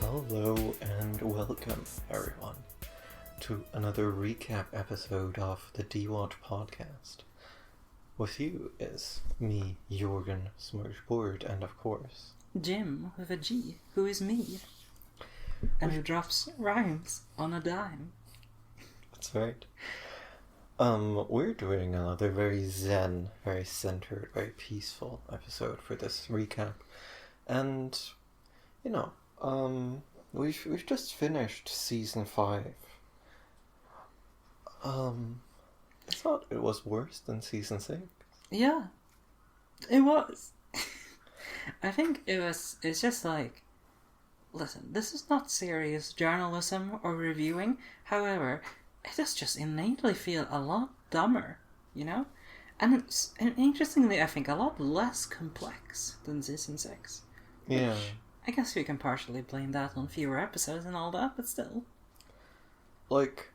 Hello and welcome, everyone, to another recap episode of the DewatchPod. With you is me, Jorgen Smorgasbord, and of course, Jim with a G, who is me, and who drops rhymes on a dime. That's right. We're doing another very zen, very centered, very peaceful episode for this recap, and we've just finished season 5. I thought it was worse than season 6. Yeah, it was. I think it's just like, listen, this is not serious journalism or reviewing. However, it does just innately feel a lot dumber, you know? And interestingly, I think a lot less complex than season 6. Yeah. I guess we can partially blame that on fewer episodes and all that, but still. Like,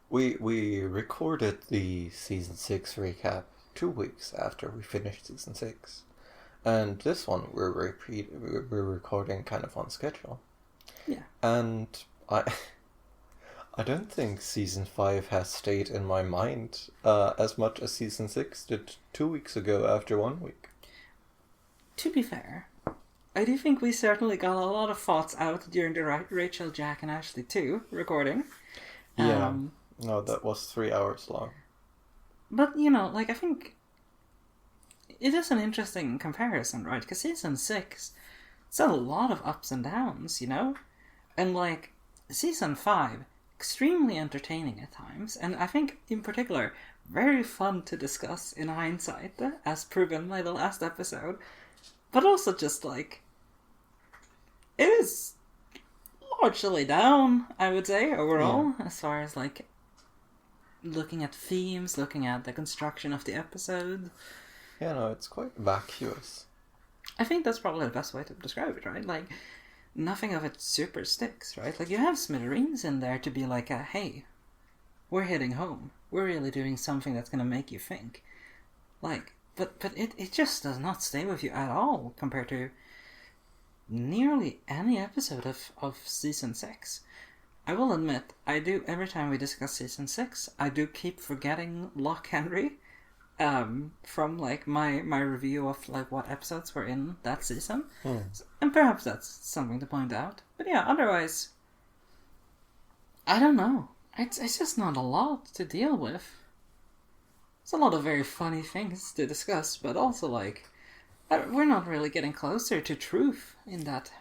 we recorded the season 6 recap 2 weeks after we finished season 6. And this one we're recording kind of on schedule. Yeah. And I don't think season 5 has stayed in my mind as much as season 6 did 2 weeks ago after 1 week. To be fair, I do think we certainly got a lot of thoughts out during the Rachel, Jack and Ashley 2 recording. Yeah. No, that was 3 hours long. But, I think it is an interesting comparison, right? Because season 6, it's a lot of ups and downs, And, season 5, extremely entertaining at times. And I think, in particular, very fun to discuss in hindsight, as proven by the last episode. But also just, it is largely down, I would say, overall, as far as, looking at themes, looking at the construction of the episode. Yeah, no, it's quite vacuous. I think that's probably the best way to describe it, right? Nothing of it super sticks, right? You have smithereens in there to be hey, we're heading home. We're really doing something that's going to make you think. But it just does not stay with you at all compared to nearly any episode of season 6. I will admit, I do, every time we discuss season 6, I do keep forgetting Loch Henry from my review of what episodes were in that season. And perhaps that's something to point out. But yeah, otherwise, I don't know. It's just not a lot to deal with. It's a lot of very funny things to discuss, but also we're not really getting closer to truth in that.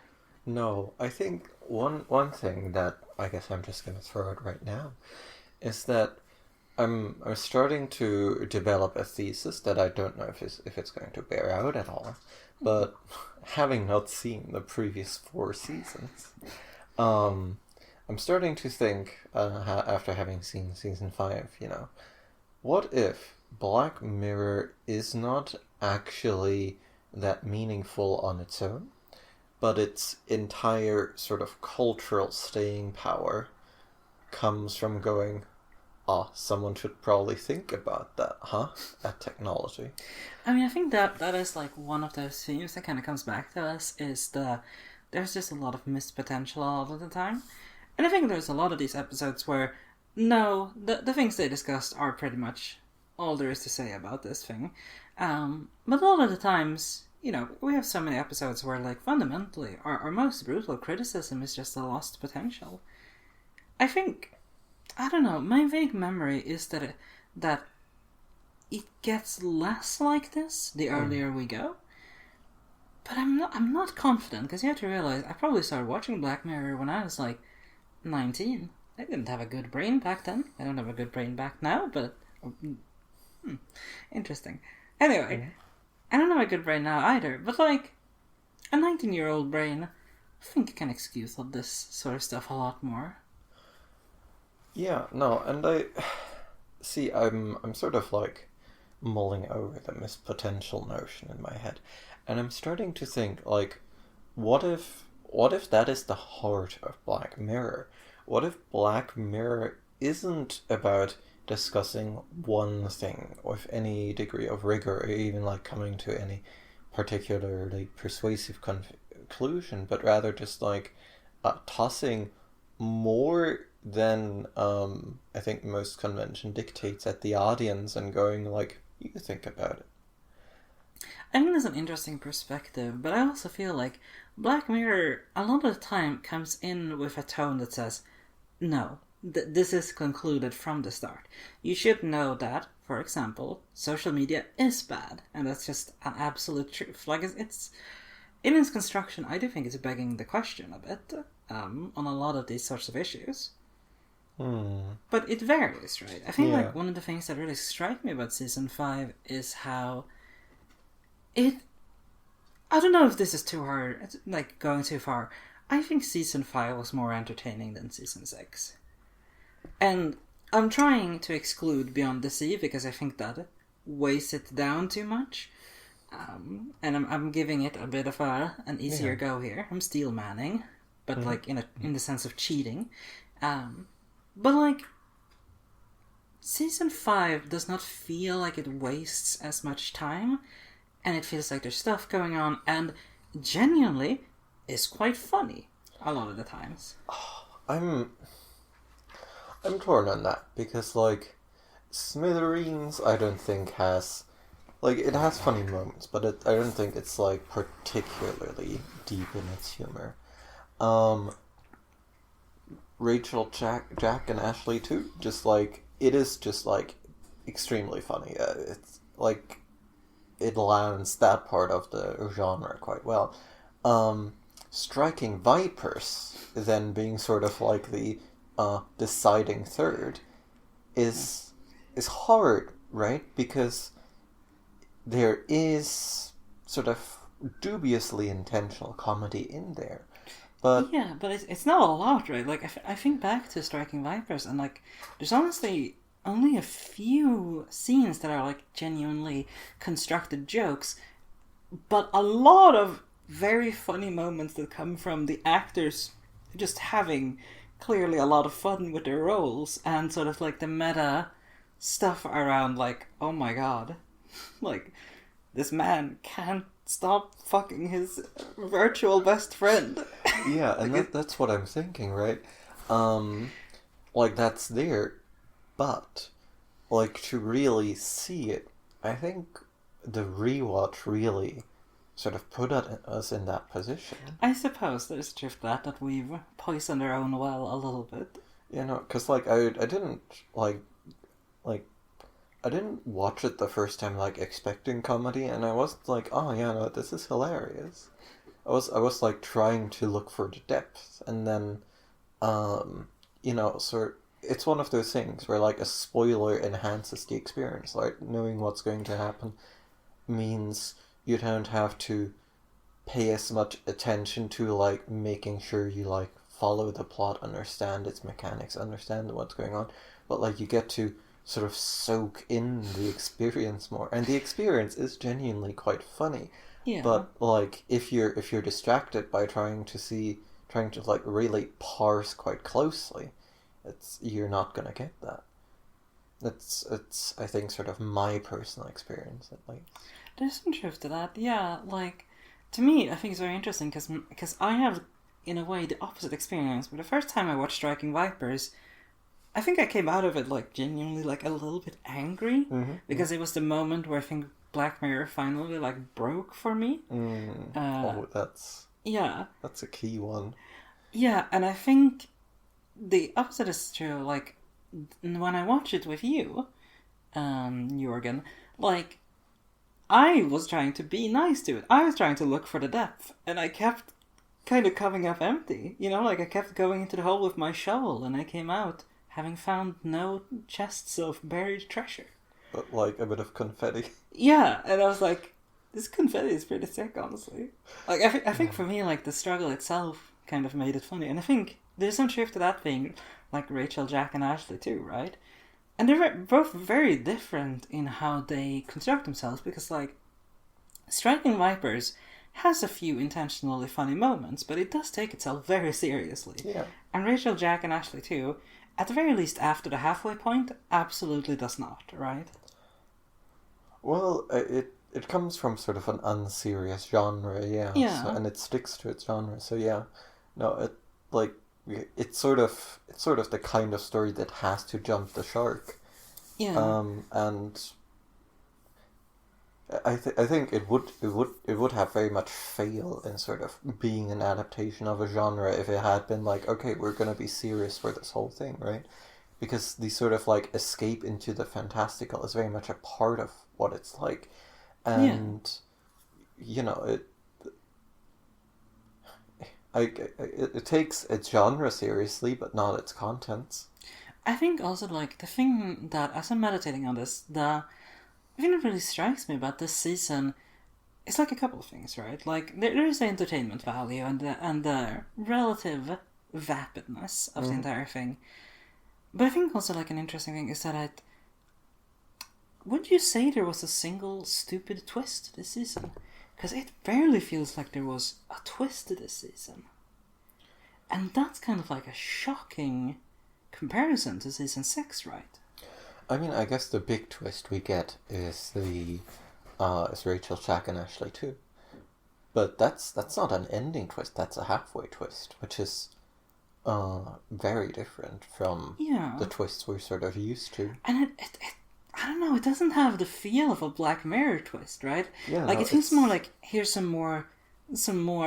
No, I think one thing that I guess I'm just going to throw out right now is that I'm starting to develop a thesis that I don't know if it's going to bear out at all, but having not seen the previous 4 seasons, I'm starting to think after having seen season 5, what if Black Mirror is not actually that meaningful on its own, but its entire sort of cultural staying power comes from going, someone should probably think about that, at technology. I mean, I think that is one of those themes that kind of comes back to us, is there's just a lot of missed potential a lot of the time. And I think there's a lot of these episodes where, no, the things they discussed are pretty much all there is to say about this thing. But a lot of the times, we have so many episodes where, fundamentally, our most brutal criticism is just a lost potential. I think, I don't know, my vague memory is that it gets less like this the earlier we go. But I'm not confident, because you have to realize I probably started watching Black Mirror when I was 19. I didn't have a good brain back then. I don't have a good brain back now, but interesting. Anyway, I don't have a good brain now either, but a 19-year-old brain, I think can excuse all this sort of stuff a lot more. Yeah, no, and I'm sort of mulling over the missed potential notion in my head, and I'm starting to think what if that is the heart of Black Mirror? What if Black Mirror isn't about discussing one thing with any degree of rigor, or even like coming to any particularly persuasive conclusion, but rather just like tossing more than I think most convention dictates at the audience and going like, you think about it. I think that's an interesting perspective, but I also feel like Black Mirror a lot of the time comes in with a tone that says, no, this is concluded from the start. You should know that, for example, social media is bad, and that's just an absolute truth. Like, it's in its construction, I do think it's begging the question a bit on a lot of these sorts of issues. But it varies, right? I think like one of the things that really strike me about season 5 is how I don't know if this is too hard, like going too far. I think season 5 was more entertaining than season 6. And I'm trying to exclude Beyond the Sea because I think that weighs it down too much. And I'm giving it a bit of an easier go here. I'm steel manning, but like in the sense of cheating. But like season 5 does not feel like it wastes as much time, and it feels like there's stuff going on, and genuinely is quite funny a lot of the times. I'm torn on that because like Smithereens I don't think has like it has funny moments, but I don't think it's like particularly deep in its humor. Rachel, Jack, and Ashley too. Just like it is, just like extremely funny. It's like it lands that part of the genre quite well. Striking Vipers then being sort of like the deciding third is hard, right? Because there is sort of dubiously intentional comedy in there. But yeah, but it's not a lot, right? Like, I think back to Striking Vipers, and like, there's honestly only a few scenes that are like genuinely constructed jokes, but a lot of very funny moments that come from the actors just having clearly a lot of fun with their roles, and sort of like the meta stuff around like, oh my god, like, this man can't stop fucking his virtual best friend. Yeah, and that's what I'm thinking, right? Like, that's there, but, like, to really see it, I think the rewatch really sort of put us in that position. I suppose there's just that we've poisoned our own well a little bit. You know, because, like, I didn't, like, I didn't watch it the first time, like, expecting comedy, and I wasn't like, oh, yeah, no, this is hilarious. I was like, trying to look for the depth, and then, you know, it's one of those things where, like, a spoiler enhances the experience. Like, knowing what's going to happen means you don't have to pay as much attention to, like, making sure you, like, follow the plot, understand its mechanics, understand what's going on, but, like, you get to sort of soak in the experience more, and the experience is genuinely quite funny. Yeah. But like if you're distracted by trying to like really parse quite closely, you're not gonna get that. It's I think sort of my personal experience at least. There's some truth to that. Yeah, like to me, I think it's very interesting because I have in a way the opposite experience. But the first time I watched Striking Vipers, I think I came out of it like genuinely like a little bit angry because it was the moment where I think Black Mirror finally like broke for me. That's a key one. Yeah, and I think the opposite is true. Like when I watched it with you, Jorgen, like I was trying to be nice to it. I was trying to look for the depth, and I kept kind of coming up empty. You know, like I kept going into the hole with my shovel, and I came out having found no chests of buried treasure. But like a bit of confetti. Yeah, and I was like, this confetti is pretty sick, honestly. Like, I think for me, like, the struggle itself kind of made it funny. And I think there's some truth to that being, like, Rachel, Jack, and Ashley too, right? And they're both very different in how they construct themselves, because, like, Striking Vipers has a few intentionally funny moments, but it does take itself very seriously. Yeah. And Rachel, Jack, and Ashley too, at the very least after the halfway point, absolutely does not, right? Well, it comes from sort of an unserious genre, yeah. Yeah. So, and it sticks to its genre, so yeah. No, like it's sort of the kind of story that has to jump the shark. Yeah. And I think it would have very much failed in sort of being an adaptation of a genre if it had been like, okay, we're gonna be serious for this whole thing, right? Because the sort of like escape into the fantastical is very much a part of what it's like, and you know it takes its genre seriously, but not its contents. I think also, like, the thing that, as I'm meditating on this, the thing that really strikes me about this season is, like, a couple of things, right? Like, there is the entertainment value and the relative vapidness of the entire thing. But I think also, like, an interesting thing is that would you say there was a single stupid twist this season? Because it barely feels like there was a twist this season. And that's kind of like a shocking comparison to season 6, right? I mean, I guess the big twist we get is is Rachel, Jack, and Ashley too. But that's not an ending twist, that's a halfway twist, which is very different from the twists we're sort of used to. And it I don't know, it doesn't have the feel of a Black Mirror twist, right? Yeah, like, it feels more like, here's some more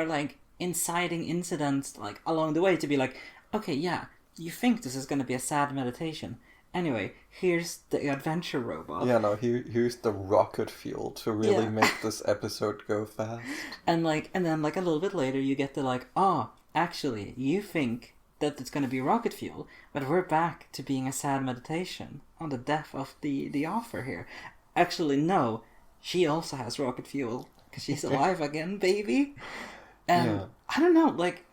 like inciting incidents like along the way to be like, okay, yeah, you think this is going to be a sad meditation. Anyway, here's the adventure robot. Yeah, no, here's the rocket fuel to really make this episode go fast. And then like a little bit later you get the like, oh, actually, you think that it's going to be rocket fuel, but we're back to being a sad meditation on the death of the author here. Actually, no, she also has rocket fuel because she's alive again, baby. And I don't know, like,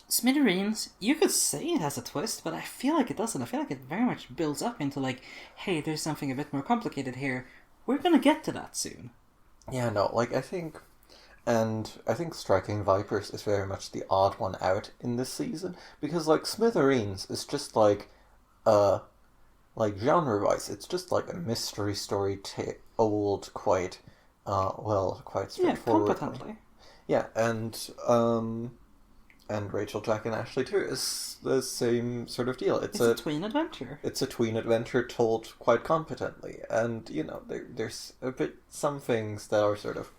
Smithereens, you could say it has a twist, but I feel like it doesn't. I feel like it very much builds up into like, hey, there's something a bit more complicated here. We're gonna get to that soon. Yeah, no, like, I think Striking Vipers is very much the odd one out in this season, because like Smithereens is just like genre-wise, it's just like a mystery story told quite straightforwardly. Yeah, competently. Yeah, and Rachel, Jack, and Ashley too is the same sort of deal. It's a tween adventure. It's a tween adventure told quite competently, and you know there's some things that are sort of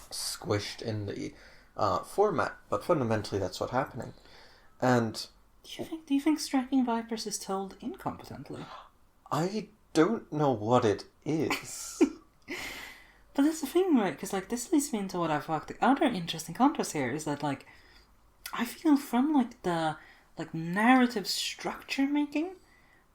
squished in the format, but fundamentally that's what's happening. And do you think Striking Vipers is told incompetently? I don't know what it is. But that's the thing, right? Because like this leads me into what I've thought. The other interesting contrast here is that like I feel from like the narrative structure making,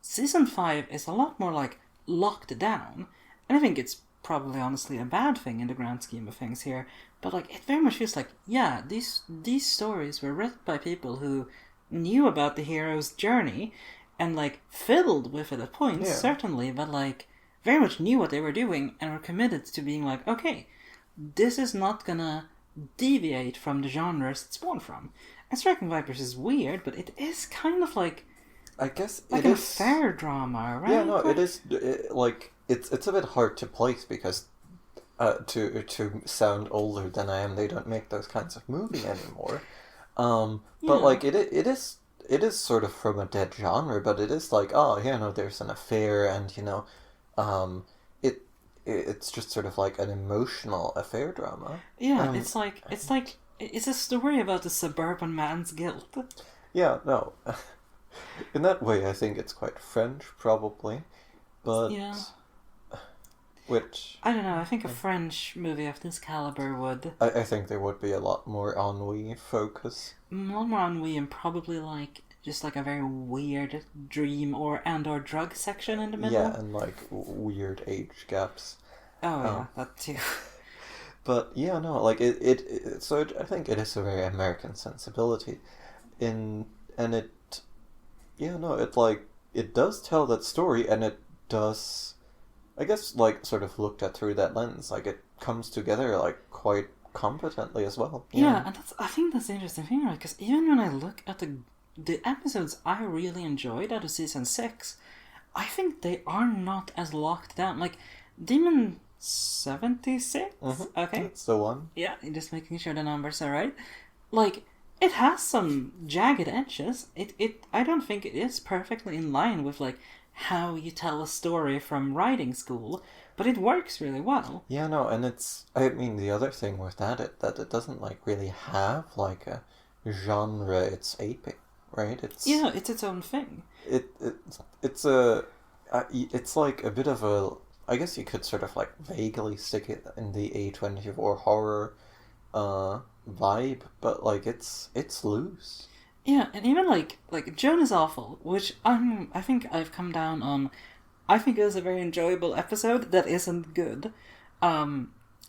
season 5 is a lot more like locked down, and I think it's probably honestly a bad thing in the grand scheme of things here. But like it very much feels like, yeah, these stories were written by people who knew about the hero's journey and like fiddled with it at points, certainly, but like very much knew what they were doing and were committed to being like, okay, this is not gonna deviate from the genres it's born from. And Striking Vipers is weird, but it is kind of like, I guess like it a is fair drama, right? Yeah, no, it is like it's a bit hard to place because to sound older than I am, they don't make those kinds of movies anymore. But like it is sort of from a dead genre, but it is like, oh, yeah, no, there's an affair, and you know, it's just sort of like an emotional affair drama. Yeah, it's a story about a suburban man's guilt. Yeah, no. In that way, I think it's quite French, probably, but which I don't know. I think a French movie of this caliber would. I think there would be a lot more ennui focus. A lot more ennui and probably like just like a very weird dream or drug section in the middle. Yeah, and like weird age gaps. Oh yeah, that too. But yeah, no, like I think it is a very American sensibility, it does tell that story, and it does, I guess, like sort of looked at through that lens, like it comes together like quite competently as well. Yeah, and I think that's the interesting thing, right? Because even when I look at the episodes I really enjoyed out of season 6, I think they are not as locked down. Like, Demon 76? Okay. That's the one. Yeah, just making sure the numbers are right. Like, it has some jagged edges. I don't think it is perfectly in line with, like, how you tell a story from writing school, but it works really well. Yeah, no, and I mean, the other thing with that, it doesn't, like, really have, like, a genre it's aping, right? It's its own thing. It's like a bit of a, I guess you could sort of, like, vaguely stick it in the A24 horror vibe, but, like, it's loose. Yeah, and even like Joan is Awful, which I think I've come down on. I think it was a very enjoyable episode that isn't good.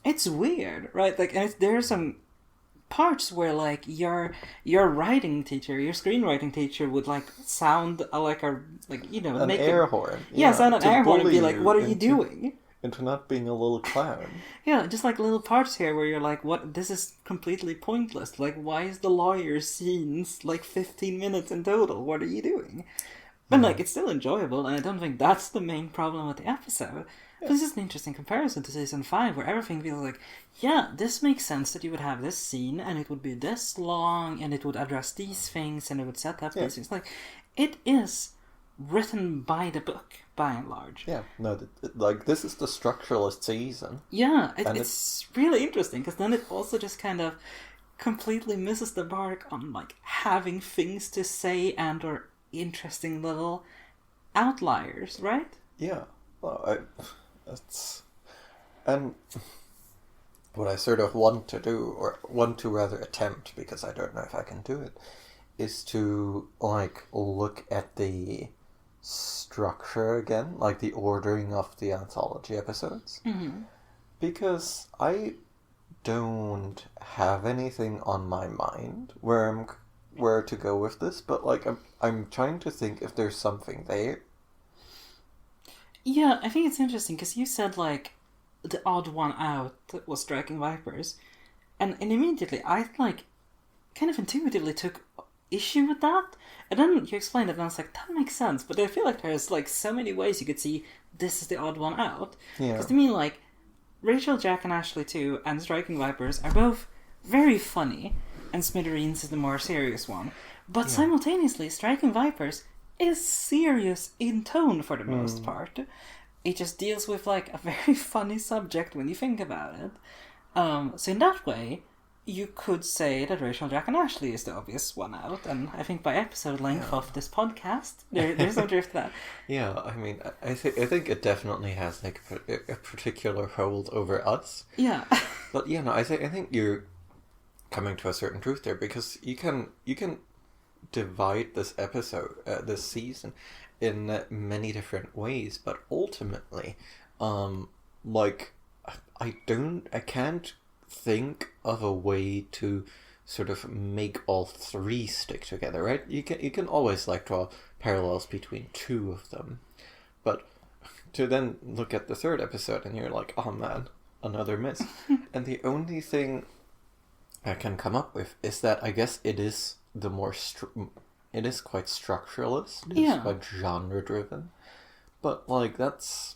It's weird, right? Like, and there are some parts where, like, your writing teacher, your screenwriting teacher would, like, sound like a, like, you know, an make air horn. Yeah, sound an air horn and be bully like, what are you doing? Into not being a little clown. Yeah, just like little parts here where you're like, what? This is completely pointless. Like, why is the lawyer scenes like 15 minutes in total? What are you doing? But like, it's still enjoyable, and I don't think that's the main problem with the episode. But this is an interesting comparison to season 5, where everything feels like, yeah, this makes sense that you would have this scene, and it would be this long, and it would address these things, and it would set up these things. Like, it is written by the book, by and large. Yeah, no, like, this is the structuralist season. Yeah, it's really interesting, because then it also just kind of completely misses the mark on, like, having things to say and or interesting little outliers, right? Yeah, well, and what I sort of want to do, or want to rather attempt, because I don't know if I can do it, is to, like, look at the structure again, like the ordering of the anthology episodes. Mm-hmm. Because I don't have anything on my mind where to go with this, but, like, I'm trying to think if there's something there. Yeah, I think it's interesting, because you said, like, the odd one out was Striking Vipers, and immediately I, like, kind of intuitively took issue with that, and then you explained it, and I was like, that makes sense, but I feel like there's, like, so many ways you could see this is the odd one out. Yeah. Because to me, like, Rachel, Jack, and Ashley 2 and Striking Vipers are both very funny, and Smithereens is the more serious one. But simultaneously, Striking Vipers is serious in tone for the most part. It just deals with, like, a very funny subject when you think about it. So in that way, you could say that Rachel, Jack, and Ashley is the obvious one out, and I think by episode length of this podcast, there's no drift to that. Yeah, I mean, I think it definitely has, like, a particular hold over us. Yeah. But yeah, no, I think you're coming to a certain truth there, because you can divide this episode, this season, in many different ways, but ultimately, like, I can't think of a way to sort of make all three stick together, right? You can always, like, draw parallels between two of them, but to then look at the third episode and you're like, oh man, another miss. And the only thing I can come up with is that I guess it is the more it is quite structuralist. It's quite genre driven, but, like, that's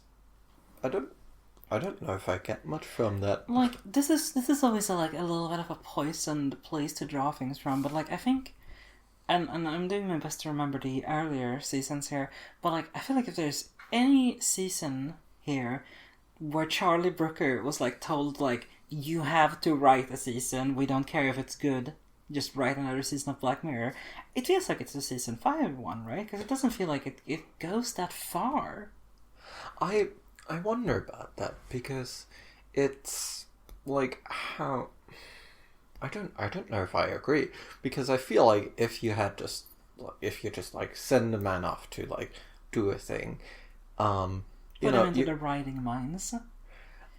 I don't know if I get much from that. Like, this is always a little bit of a poisoned place to draw things from, but, like, I think, and I'm doing my best to remember the earlier seasons here, but, like, I feel like if there's any season here where Charlie Brooker was, like, told, like, you have to write a season, we don't care if it's good, just write another season of Black Mirror, it feels like it's the season 5 one, right? Because it doesn't feel like it goes that far. I wonder about that, because it's like, how I don't know if I agree, because I feel like if you just like send a man off to, like, do a thing, Put him into the writing mines,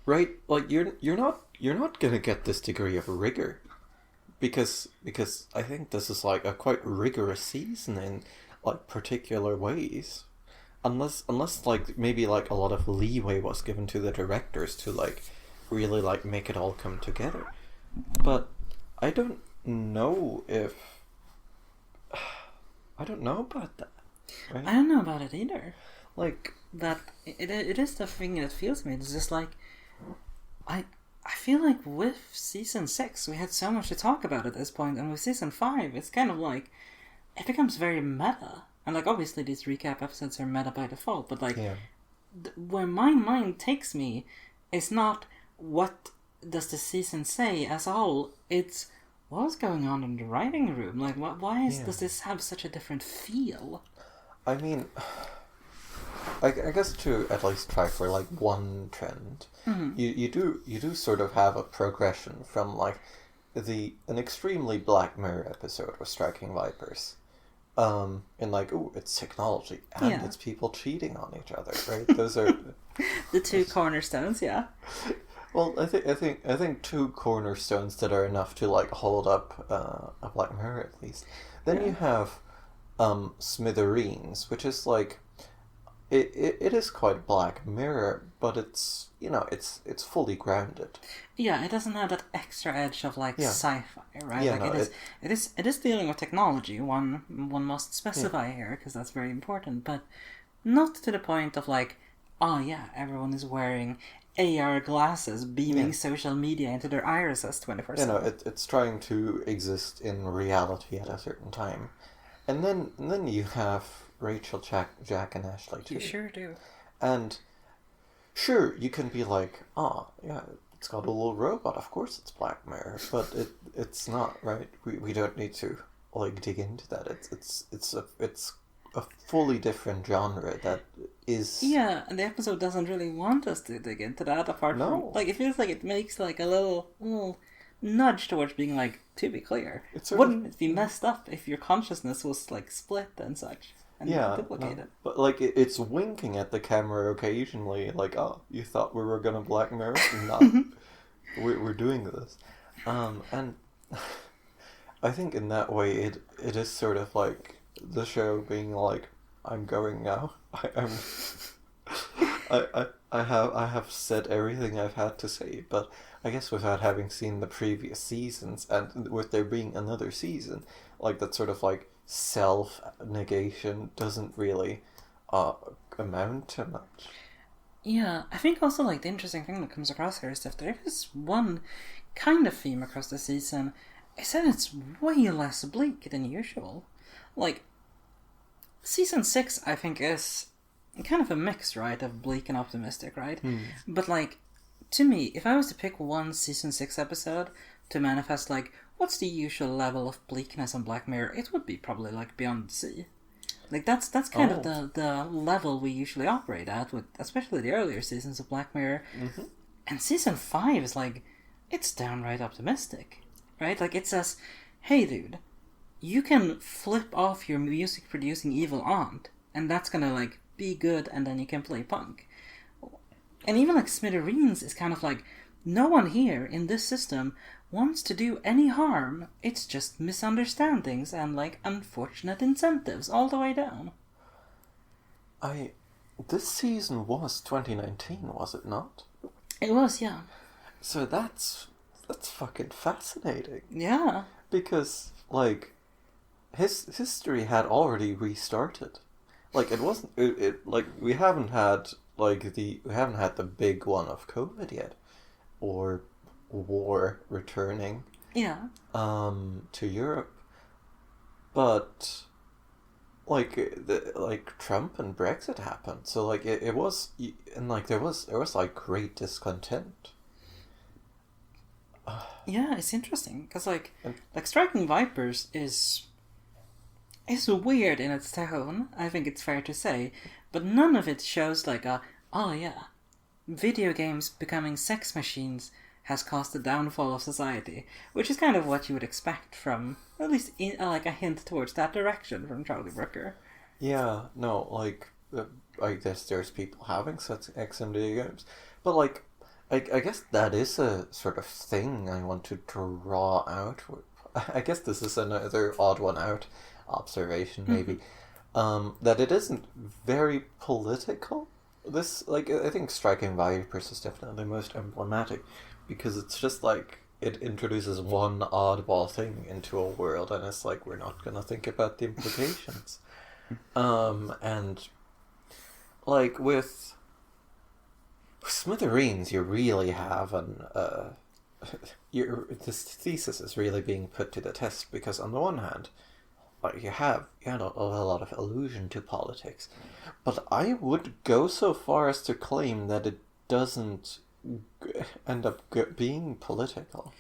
right? Like, you're not gonna get this degree of rigor, because I think this is, like, a quite rigorous season in, like, particular ways. Unless, like, maybe, like, a lot of leeway was given to the directors to, like, really, like, make it all come together. But I don't know if I don't know about that. Right? I don't know about it either. Like, That it is the thing that feels me. It's just like I feel like with season 6 we had so much to talk about at this point, and with season 5 it's kind of like it becomes very meta. And like obviously these recap episodes are meta by default, but like yeah. Where my mind takes me is not what does the season say as a whole. It's what's going on in the writing room. Like why does this have such a different feel? I mean, I guess to at least try for like one trend, you do sort of have a progression from like an extremely Black Mirror episode with Striking Vipers, and like, ooh, it's technology and it's people cheating on each other, right? Those are the two cornerstones, yeah. Well, I think two cornerstones that are enough to like hold up a Black Mirror at least. Then you have Smithereens, which is like it is quite Black Mirror, but it's it's fully grounded. Yeah, it doesn't have that extra edge of like sci-fi, right? Yeah, like it is dealing with technology. One must specify here because that's very important, but not to the point of like, oh yeah, everyone is wearing AR glasses beaming social media into their irises 24/7. It's trying to exist in reality at a certain time, and then you have Rachel, Jack, and Ashley too. You sure do. And sure, you can be like, oh yeah, it's got a little robot. Of course, it's Black Mirror, but it's not, right? We don't need to like dig into that. It's a fully different genre that is... Yeah, and the episode doesn't really want us to dig into that, apart from... Like, it feels like it makes, like, a little nudge towards being, like, to be clear, wouldn't it be messed up if your consciousness was, like, split and such? And duplicated? But, like, it's winking at the camera occasionally, like, oh, you thought we were gonna Black Mirror? No. We're doing this. And I think in that way it is sort of like the show being like, I'm going now. I have said everything I've had to say, but I guess without having seen the previous seasons and with there being another season, like that sort of like self-negation doesn't really amount to much. Yeah, I think also like the interesting thing that comes across here is that there is one kind of theme across the season, is that it's way less bleak than usual. Like, season 6, I think, is kind of a mix, right, of bleak and optimistic, right? But, like, to me, if I was to pick one season 6 episode to manifest, like, what's the usual level of bleakness on Black Mirror, it would be probably, like, Beyond the Sea. Like, that's kind of the level we usually operate at, with especially the earlier seasons of Black Mirror. Mm-hmm. And season 5 is, like, it's downright optimistic, right? Like, it says, hey, dude, you can flip off your music-producing evil aunt, and that's gonna, like, be good, and then you can play punk. And even, like, Smithereens is kind of like, no one here in this system wants to do any harm. It's just misunderstandings and, like, unfortunate incentives all the way down. This season was 2019, was it not? It was, yeah. So that's fucking fascinating. Yeah. Because, like, history had already restarted. Like, it wasn't like we haven't had the big one of COVID yet, or war returning. Yeah. To Europe, but like Trump and Brexit happened, so like it was, and like there was like great discontent. Yeah, it's interesting because like Striking Vipers is weird in its tone, I think it's fair to say, but none of it shows like video games becoming sex machines has caused the downfall of society, which is kind of what you would expect from, at least like a hint towards that direction from Charlie Brooker. Yeah, no, like I guess there's people having sex in video games, but like I guess that is a sort of thing I want to draw out. I guess this is another odd one out observation, maybe, that it isn't very political. This, like, I think Striking Vipers is definitely the most emblematic, because it's just like it introduces one oddball thing into a world, and it's like, we're not gonna think about the implications. And like with Smithereens, you really have this thesis is really being put to the test, because on the one hand, like you had a lot of allusion to politics, but I would go so far as to claim that it doesn't end up being political.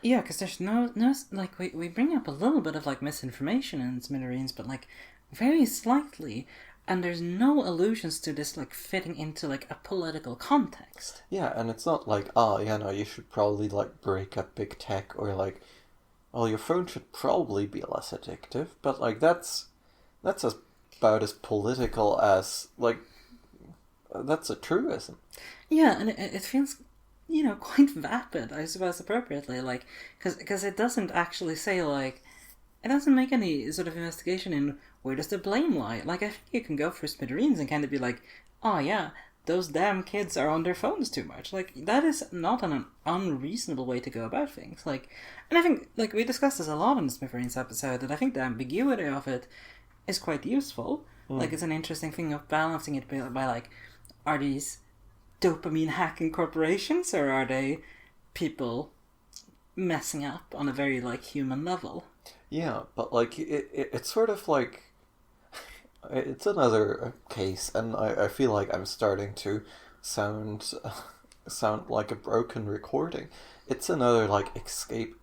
Yeah, because there's no like we bring up a little bit of like misinformation in Smithereens, but like very slightly, and there's no allusions to this like fitting into like a political context. Yeah, and it's not like, you should probably like break up big tech, or like, your phone should probably be less addictive, but like that's about as political as like that's a truism. Yeah, and it feels, quite vapid, I suppose, appropriately, like, because it doesn't actually say, like, it doesn't make any sort of investigation in where does the blame lie. Like, I think you can go through Smithereens and kind of be like, oh yeah, those damn kids are on their phones too much. Like, that is not an unreasonable way to go about things. Like, and I think, like, we discussed this a lot in the Smithereens episode, and I think the ambiguity of it is quite useful. Like, it's an interesting thing of balancing it by like, are these dopamine hacking corporations, or are they people messing up on a very like human level? Yeah, but like it's sort of like it's another case, and I feel like I'm starting to sound like a broken recording. It's another like escape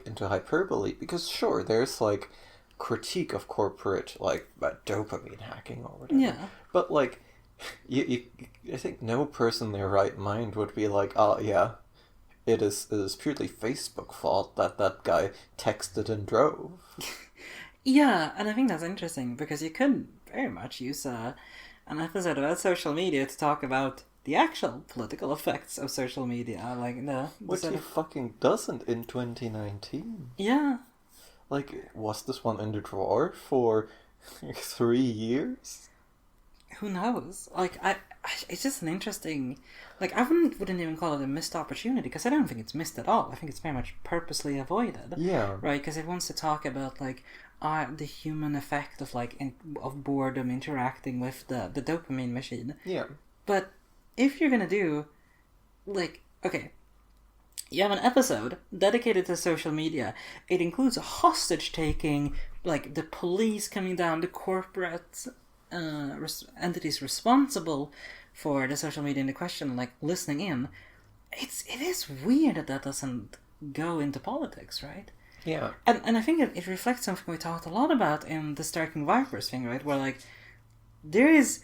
into hyperbole, because sure, there's like critique of corporate like dopamine hacking or whatever. Yeah, but like I think no person in their right mind would be like, oh yeah, it is purely Facebook fault that guy texted and drove. Yeah, and I think that's interesting, because you could very much use an episode about social media to talk about the actual political effects of social media, like the which he fucking doesn't in 2019. Yeah, like, was this one in the drawer for 3 years? Who knows? Like, it's just an interesting... Like, I wouldn't even call it a missed opportunity, because I don't think it's missed at all. I think it's very much purposely avoided. Yeah. Right, because it wants to talk about, like, the human effect of, like, of boredom interacting with the dopamine machine. Yeah. But if you're gonna do, like, okay, you have an episode dedicated to social media. It includes a hostage-taking, like, the police coming down, the corporate... entities responsible for the social media in question, like listening in. It is weird that doesn't go into politics, right? Yeah. And I think it reflects something we talked a lot about in the Striking Vipers thing, right? Where like there is,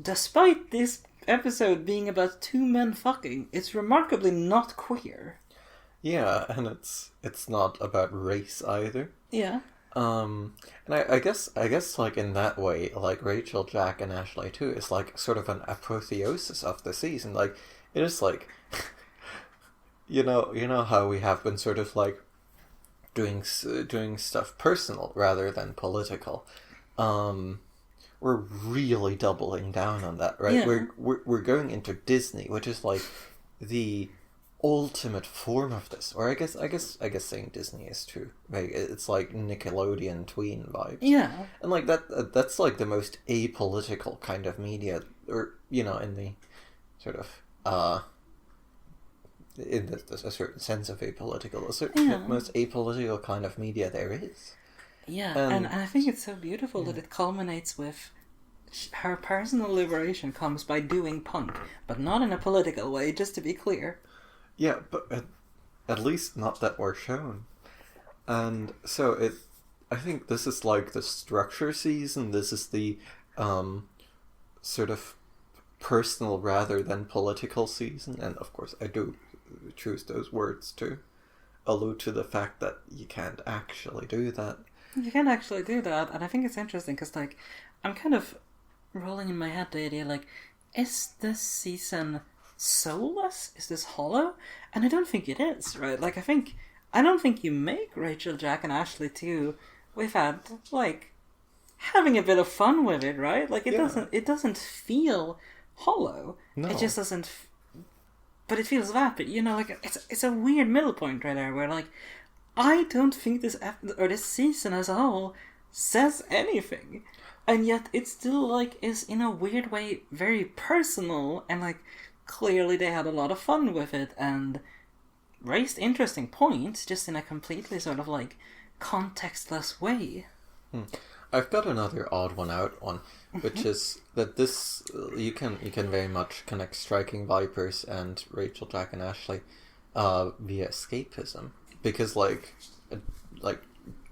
despite this episode being about two men fucking, it's remarkably not queer. Yeah, and it's not about race either. Yeah. And I guess like in that way, like Rachel, Jack, and Ashley too is like sort of an apotheosis of the season. Like it is like, you know how we have been sort of like doing stuff personal rather than political. We're really doubling down on that, right? Yeah. We're going into Disney, which is like the ultimate form of this, or I guess saying Disney is too vague. It's like Nickelodeon tween vibes. Yeah, and like that's like the most apolitical kind of media, or in the sort of in a certain sense of apolitical, most apolitical kind of media there is. Yeah, and I think it's so beautiful that it culminates with her personal liberation comes by doing punk, but not in a political way, just to be clear. Yeah, but at least not that we're shown. And so I think this is like the structure season. This is the sort of personal rather than political season. And of course I do choose those words to allude to the fact that you can't actually do that. You can't actually do that. And I think it's interesting because like I'm kind of rolling in my head the idea like, is this season soulless? Is this hollow? And I don't think it is, right? Like I don't think you make Rachel, Jack, and Ashley too without like having a bit of fun with it, right? Like it doesn't feel hollow. No. It just doesn't but it feels vapid. You know, like it's a weird middle point right there where like I don't think this season as a whole says anything, and yet it still like is in a weird way very personal, and like clearly they had a lot of fun with it and raised interesting points just in a completely sort of like contextless way. I've got another odd one out one, which is that this you can very much connect Striking Vipers and Rachel, Jack, and Ashley via escapism, because like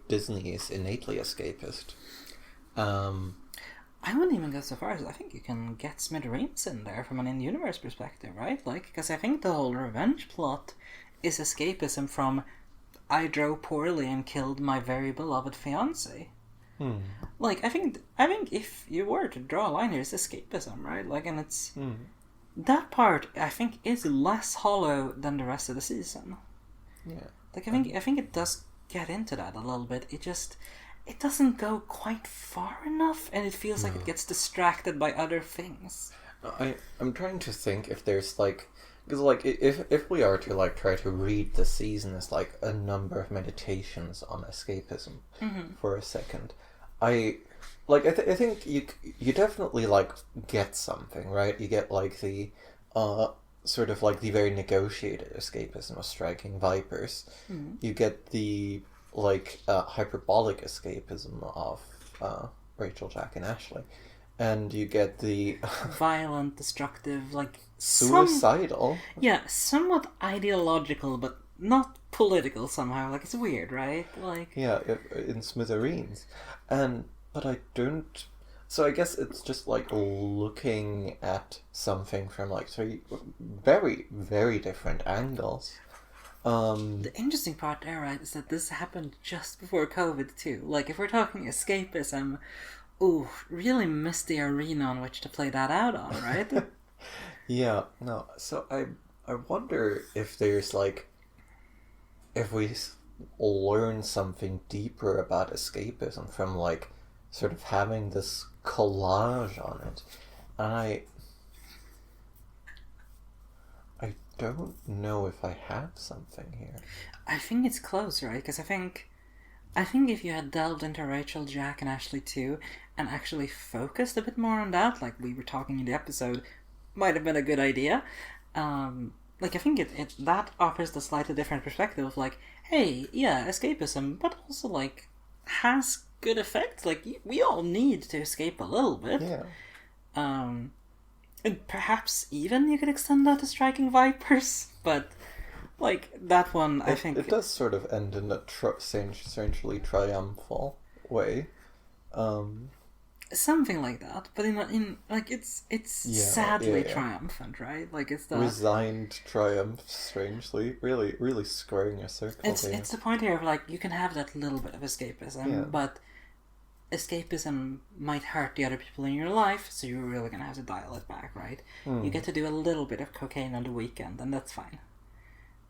Disney is innately escapist. I wouldn't even go so far as I think you can get Smithereens in there from an in-universe perspective, right? Like, because I think the whole revenge plot is escapism from I drove poorly and killed my very beloved fiancé. Like, I think if you were to draw a line here, it's escapism, right? Like, and it's that part I think is less hollow than the rest of the season. Yeah. Like, I think it does get into that a little bit. It doesn't go quite far enough, and it feels like it gets distracted by other things. I'm trying to think if there's like, because like if we are to like try to read the season as like a number of meditations on escapism for a second, I think you definitely like get something, right? You get like the sort of like the very negotiated escapism of Striking Vipers. You get the like hyperbolic escapism of Rachel, Jack, and Ashley, and you get the violent, destructive, like suicidal. Somewhat ideological, but not political somehow. Like, it's weird, right? Like, yeah, in Smithereens, but I don't. So I guess it's just like looking at something from like three very, very different angles. The interesting part there, right, is that this happened just before COVID too. Like, if we're talking escapism, really missed the arena on which to play that out on, right? Yeah, no. So I wonder if there's like, if we learn something deeper about escapism from like sort of having this collage on it, and I don't know if I have something here. I think it's close, right? Because I think if you had delved into Rachel, Jack, and Ashley too, and actually focused a bit more on that, like we were talking in the episode, might have been a good idea. Like, I think it that offers the slightly different perspective of like, hey, yeah, escapism, but also like has good effects. Like, we all need to escape a little bit. Yeah. And perhaps even you could extend that to Striking Vipers, but like that one, I think it does sort of end in a strangely triumphal way. Something like that, but in like it's sadly triumphant, right? Like, it's the resigned triumph, strangely, really squaring a circle. It's the point here of like, you can have that little bit of escapism, but escapism might hurt the other people in your life, so you're really gonna have to dial it back, right? You get to do a little bit of cocaine on the weekend, and that's fine.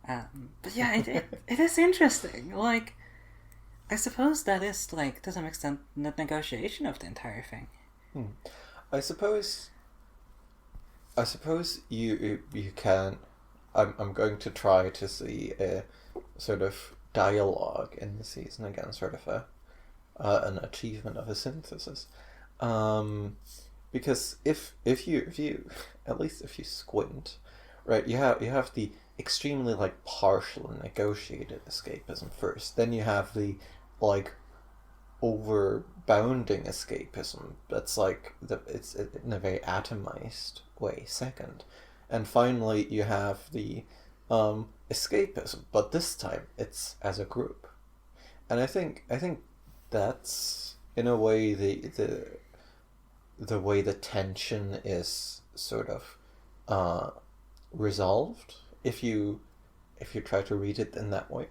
But yeah, it is interesting. Like, I suppose that is like to some extent the negotiation of the entire thing. I suppose you can. I'm going to try to see a sort of dialogue in the season again, sort of an achievement of a synthesis, because if you at least if you squint, right, you have the extremely like partial and negotiated escapism first, then you have the like overbounding escapism that's like it's in a very atomized way second, and finally you have the escapism, but this time it's as a group, and I think that's in a way the way the tension is sort of resolved if you try to read it in that way.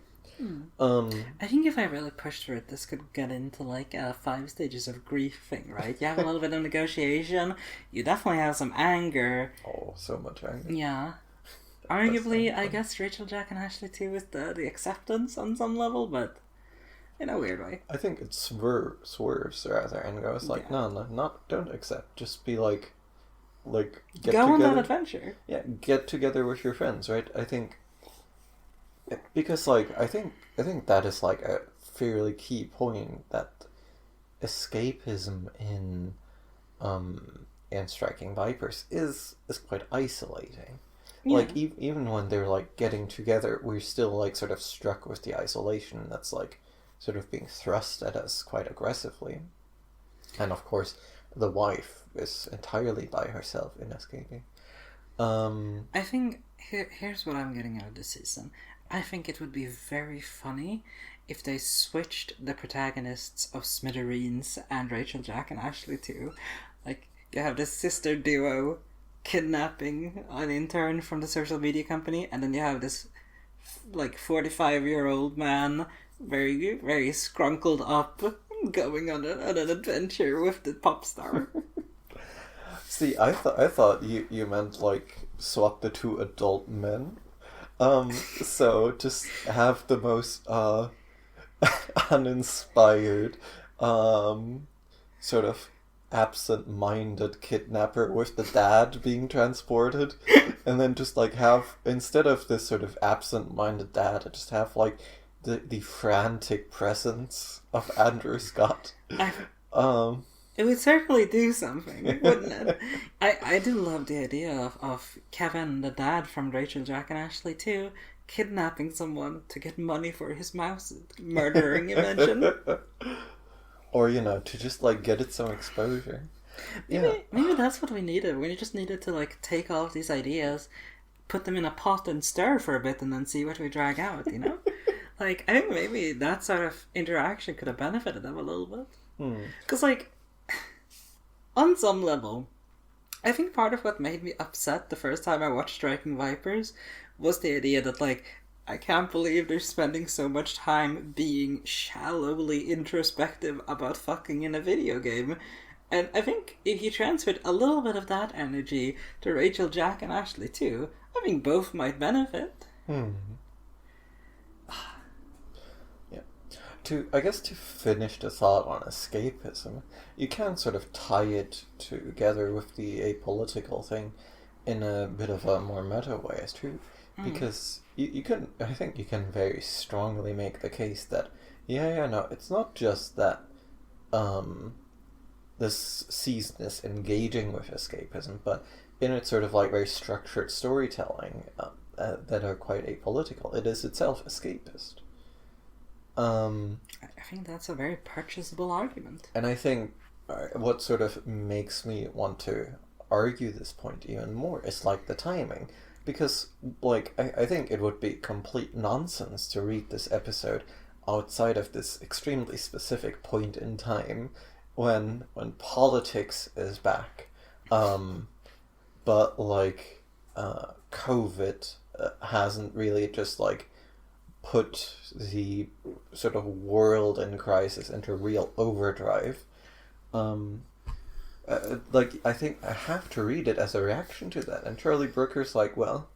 I think if I really pushed for it, this could get into like a 5 stages of grief thing, right? You have a little bit of negotiation, you definitely have some anger. Oh, so much anger. Yeah. Arguably, I guess Rachel, Jack, and Ashley too is the acceptance on some level, but in a weird way. I think it swerves rather and goes like, no, don't accept. Just be like, like get Go together. On that adventure. Yeah, get together with your friends, right? I think because like I think that is like a fairly key point, that escapism in Striking Vipers is quite isolating. Yeah. Like even when they're like getting together, we're still like sort of struck with the isolation that's like sort of being thrust at us quite aggressively. And of course, the wife is entirely by herself in escaping. I think here's what I'm getting out of this season. I think it would be very funny if they switched the protagonists of Smithereens and Rachel, Jack, and Ashley too. Like, you have this sister duo kidnapping an intern from the social media company, and then you have this like 45-year-old man, very, very scrunkled up, going on an adventure with the pop star. See, I thought you meant like swap the two adult men. So just have the most uninspired, sort of absent-minded kidnapper with the dad being transported, and then just like have, instead of this sort of absent-minded dad, just have like the frantic presence of Andrew Scott. It would certainly do something, wouldn't it? I do love the idea of Kevin, the dad from Rachel, Jack, and Ashley too, kidnapping someone to get money for his mouse murdering invention. Or, to just like get it some exposure. Maybe that's what we needed. We just needed to like take all of these ideas, put them in a pot and stir for a bit, and then see what we drag out, Like, I think maybe that sort of interaction could have benefited them a little bit. Because, like, on some level, I think part of what made me upset the first time I watched Striking Vipers was the idea that, like, I can't believe they're spending so much time being shallowly introspective about fucking in a video game. And I think if you transferred a little bit of that energy to Rachel, Jack, and Ashley too, I think both might benefit. To finish the thought on escapism, you can sort of tie it together with the apolitical thing in a bit of a more meta way, as true. Because I think you can very strongly make the case that, it's not just that this season is engaging with escapism, but in its sort of like very structured storytelling that are quite apolitical, it is itself escapist. I think that's a very purchasable argument. And I think what sort of makes me want to argue this point even more is like the timing. Because, like, I think it would be complete nonsense to read this episode outside of this extremely specific point in time when politics is back. But, like, COVID hasn't really just, like, put the sort of world in crisis into real overdrive. I think I have to read it as a reaction to that. And Charlie Brooker's like, well,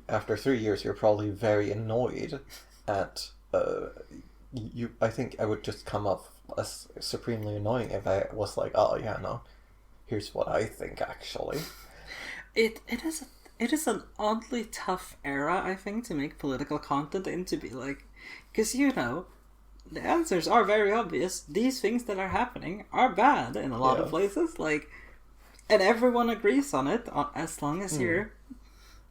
after 3 years, you're probably very annoyed at you. I think I would just come off as supremely annoying if I was like, oh yeah, no, here's what I think actually. It is an oddly tough era, I think, to make political content in, to be like, because the answers are very obvious. These things that are happening are bad in a lot of places, like, and everyone agrees on it, as long as you're,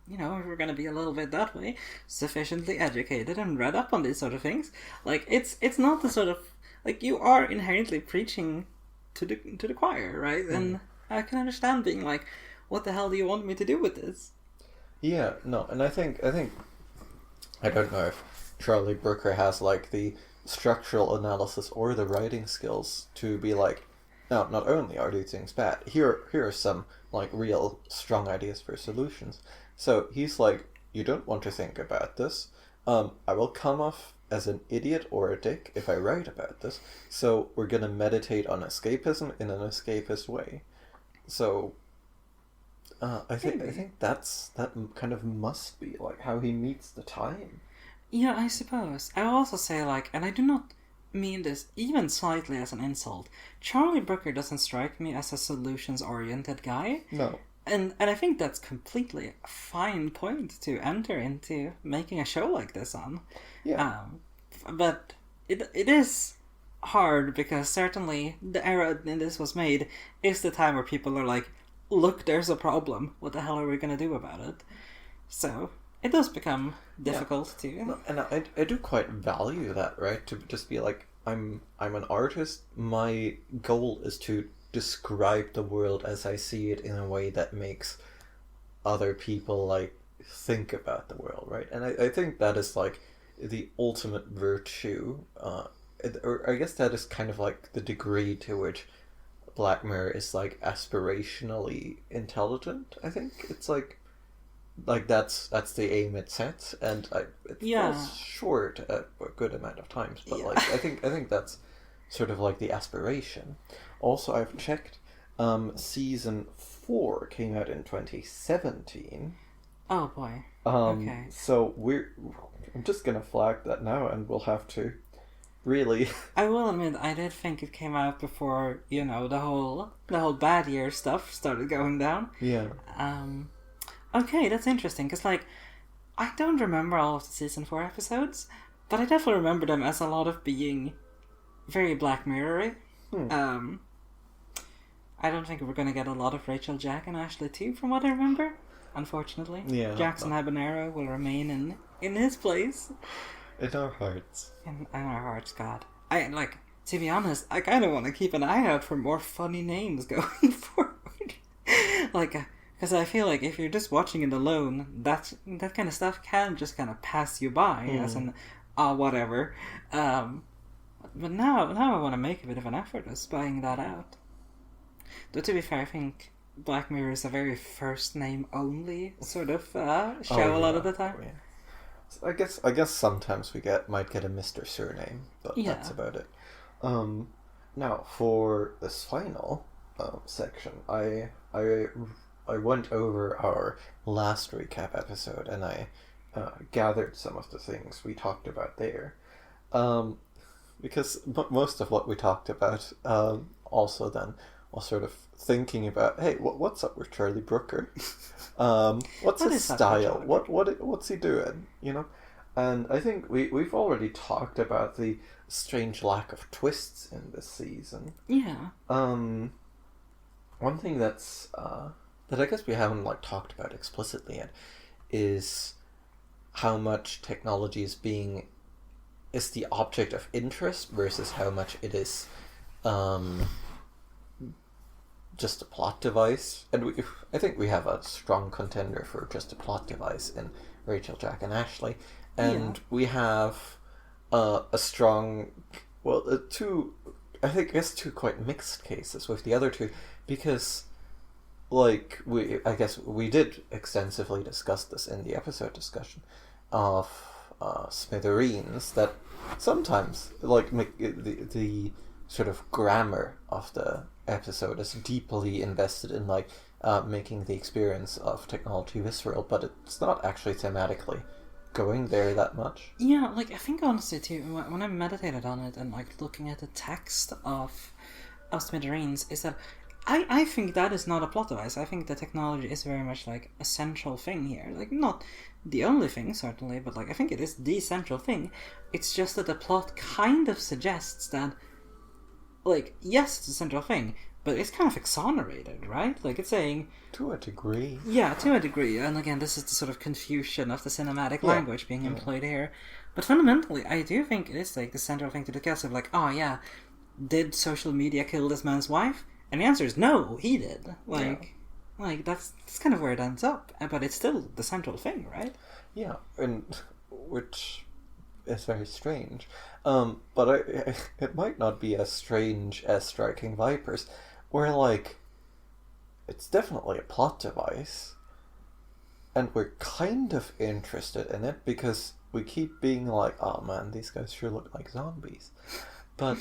if we're going to be a little bit that way, sufficiently educated and read up on these sort of things. Like, it's not the sort of, like, you are inherently preaching to the choir, right? And I can understand being like, what the hell do you want me to do with this? Yeah, no, and I think I don't know if Charlie Brooker has like the structural analysis or the writing skills to be like, no, not only are these things bad, here are some like real strong ideas for solutions. So he's like, you don't want to think about this. I will come off as an idiot or a dick if I write about this. So we're gonna meditate on escapism in an escapist way. So I think that kind of must be like how he meets the time. Yeah, I suppose. I will also say, like, and I do not mean this even slightly as an insult, Charlie Brooker doesn't strike me as a solutions-oriented guy. No. And I think that's completely a fine point to enter into making a show like this on. Yeah. But it is hard because certainly the era in this was made is the time where people are like, look, there's a problem. What the hell are we going to do about it? So it does become difficult to... No, and I do quite value that, right? To just be like, I'm an artist. My goal is to describe the world as I see it in a way that makes other people like think about the world, right? And I think that is like the ultimate virtue, or I guess that is kind of like the degree to which Black Mirror is like aspirationally intelligent. I think it's like that's the aim it sets, and it falls short at a good amount of times. But like I think that's sort of like the aspiration. Also, I've checked. Season 4 came out in 2017. Oh boy. Okay. So I'm just gonna flag that now, and we'll have to really. I will admit, I did think it came out before the whole bad year stuff started going down. Yeah. Okay, that's interesting because like I don't remember all of the season 4 episodes, but I definitely remember them as a lot of being very Black Mirror-y. I don't think we're going to get a lot of Rachel, Jack, and Ashley too, from what I remember. Unfortunately, Jackson Habanero will remain in his place. In our hearts. In our hearts, God. To be honest, I kind of want to keep an eye out for more funny names going forward. Because I feel like if you're just watching it alone, that kind of stuff can just kind of pass you by as an whatever. But now I want to make a bit of an effort of spying that out. Though to be fair, I think Black Mirror is a very first name only sort of show a lot of the time. Yeah. So I guess sometimes we might get a Mr. Surname, but that's about it. Now for this final section, I went over our last recap episode and I gathered some of the things we talked about there. Because most of what we talked about also then was sort of thinking about, hey, what's up with Charlie Brooker? What's his style? What's he doing? And I think we've already talked about the strange lack of twists in this season. Yeah. One thing that I guess we haven't talked about explicitly yet is how much technology is the object of interest versus how much it is just a plot device. And I think we have a strong contender for just a plot device in Rachel, Jack, and Ashley. And we have a strong, two quite mixed cases with the other two, because I guess we did extensively discuss this in the episode discussion of smithereens, that sometimes the sort of grammar of the episode is deeply invested in making the experience of technology visceral, but it's not actually thematically going there that much. Yeah, I think honestly too, when I meditated on it and looking at the text of Smithereens, is that I think that is not a plot device. I think the technology is very much a central thing here. Not the only thing, certainly, but I think it is the central thing. It's just that the plot kind of suggests that, yes, it's a central thing, but it's kind of exonerated, right? It's saying... To a degree. Yeah, to a degree. And again, this is the sort of confusion of the cinematic language being employed here. But fundamentally, I do think it is the central thing to discuss of did social media kill this man's wife? And the answer is no, he did. That's kind of where it ends up. But it's still the central thing, right? Yeah, and which is very strange. But it might not be as strange as Striking Vipers, where it's definitely a plot device, and we're kind of interested in it because we keep being oh man, these guys sure look like zombies. But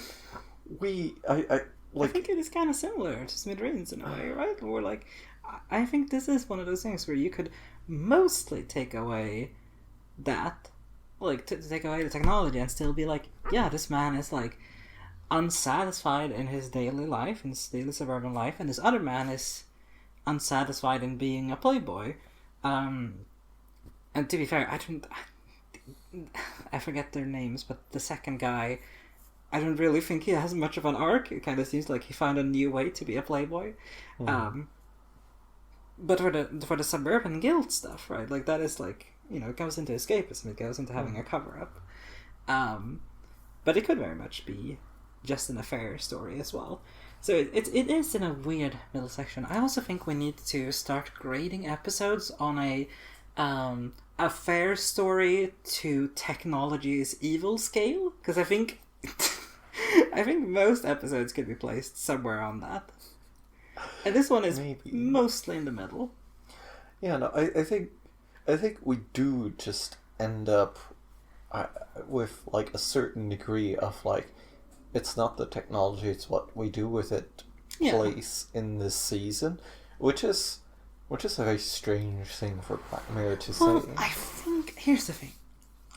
I think it is kind of similar to Smithereens in a way, right? Or I think this is one of those things where you could mostly take away that like to take away the technology and still be like, yeah, this man is like unsatisfied in his daily life, in his daily suburban life, and this other man is unsatisfied in being a playboy. And to be fair, I forget their names, but the second guy, I don't really think he has much of an arc. It kind of seems like he found a new way to be a playboy. But for the suburban guilt stuff, right? Like that is like, you know, it goes into escapism. It goes into having a cover up. But it could very much be just an affair story as well. So it is in a weird middle section. I also think we need to start grading episodes on a affair story to technology's evil scale, because I think I think most episodes could be placed somewhere on that. And this one is mostly in the middle. Yeah, no, I think we do just end up with like a certain degree of like, it's not the technology, it's what we do with it place in this season, which is a very strange thing for Black Mirror to say. I think, here's the thing.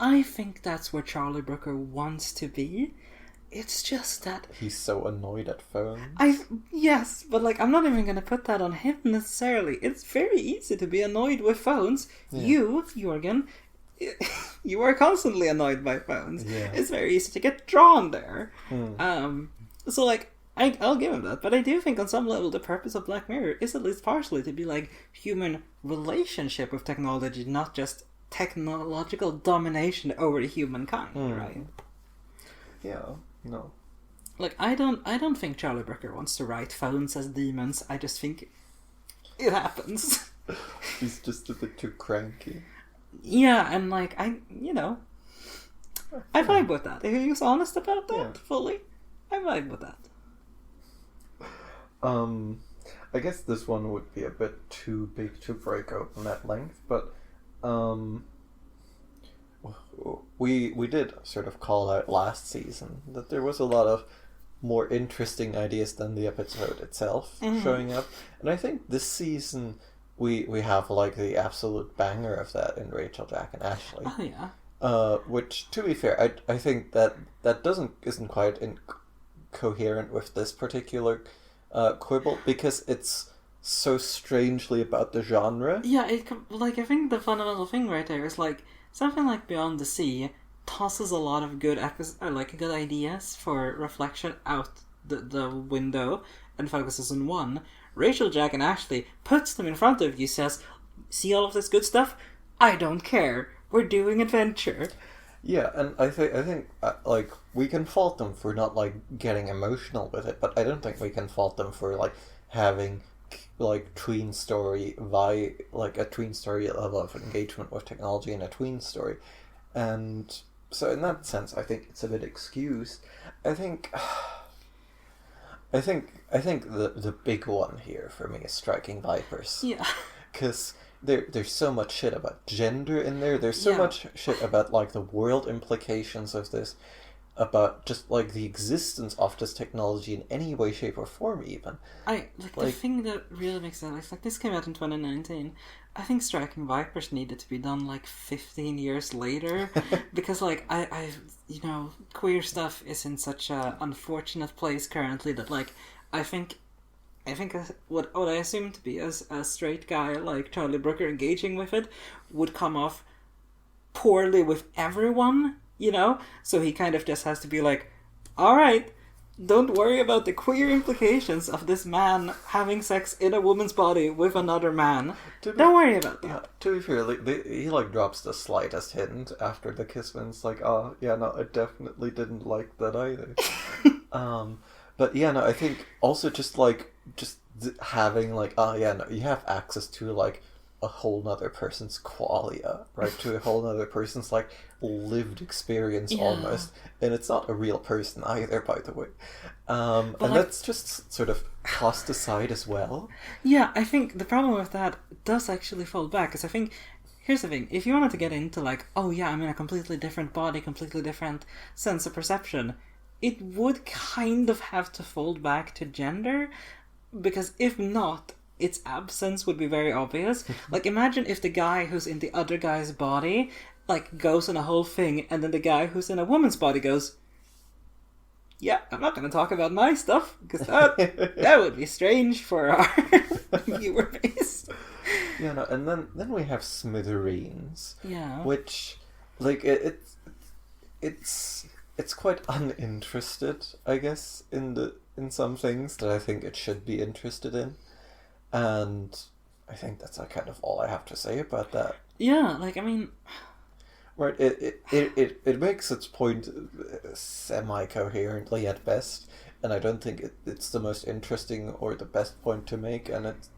I think that's where Charlie Brooker wants to be. It's just that he's so annoyed at phones. Yes, but like I'm not even gonna put that on him necessarily. It's very easy to be annoyed with phones. Yeah. You, Jorgen, you are constantly annoyed by phones. Yeah. It's very easy to get drawn there. So like I'll give him that, but I do think on some level the purpose of Black Mirror is at least partially to be like human relationship with technology, not just technological domination over humankind, right? Yeah. No. Like I don't think Charlie Brooker wants to write phones as demons. I just think it happens. He's just a bit too cranky. Yeah, and like I vibe with that. If he was honest about that fully, I vibe with that. I guess this one would be a bit too big to break open at length, but we did sort of call out last season that there was a lot of more interesting ideas than the episode itself showing up, and I think this season we have like the absolute banger of that in Rachel, Jack, and Ashley. Oh yeah. Which, to be fair, I think that isn't quite coherent with this particular quibble, because it's so strangely about the genre. Yeah, I think the fundamental thing right there is like something like Beyond the Sea tosses a lot of good good ideas for reflection out the window and focuses on one. Rachel, Jack, and Ashley puts them in front of you, says, "See all of this good stuff? I don't care. We're doing adventure." Yeah, and I think like we can fault them for not like getting emotional with it, but I don't think we can fault them for like having like tween story like a tween story level of engagement with technology in a tween story, and so in that sense, I think it's a bit excused. I think the big one here for me is Striking Vipers. Yeah, because there's so much shit about gender in there. There's so much shit about like the world implications of this, about just like the existence of this technology in any way, shape, or form. Even the thing that really makes sense, like this came out in 2019. I think Striking Vipers needed to be done like 15 years later, because like I queer stuff is in such a unfortunate place currently that like I think what I assume to be as a straight guy like Charlie Brooker engaging with it would come off poorly with everyone, so he kind of just has to be like, alright, don't worry about the queer implications of this man having sex in a woman's body with another man. Don't worry about that. Yeah, to be fair, he like drops the slightest hint after the kiss when it's like, oh yeah, no, I definitely didn't like that either. But yeah, no, I think also just having like, oh yeah, no, you have access to like a whole nother person's qualia, right? To a whole nother person's like lived experience almost, and it's not a real person either, by the way. And like, that's just sort of tossed aside as well. Yeah, I think the problem with that does actually fall back, because I think here's the thing: if you wanted to get into like, oh yeah, I'm in a completely different body, completely different sense of perception, it would kind of have to fold back to gender, because if not, its absence would be very obvious. Like, imagine if the guy who's in the other guy's body like goes on a whole thing, and then the guy who's in a woman's body goes, "Yeah, I'm not going to talk about my stuff because that would be strange for our viewer base." Yeah, no, and then we have Smithereens. Yeah. Which, like, it's quite uninterested, I guess, in some things that I think it should be interested in, and I think that's kind of all I have to say about that. Yeah, like, I mean, right, it makes its point semi-coherently at best, and I don't think it's the most interesting or the best point to make, and it's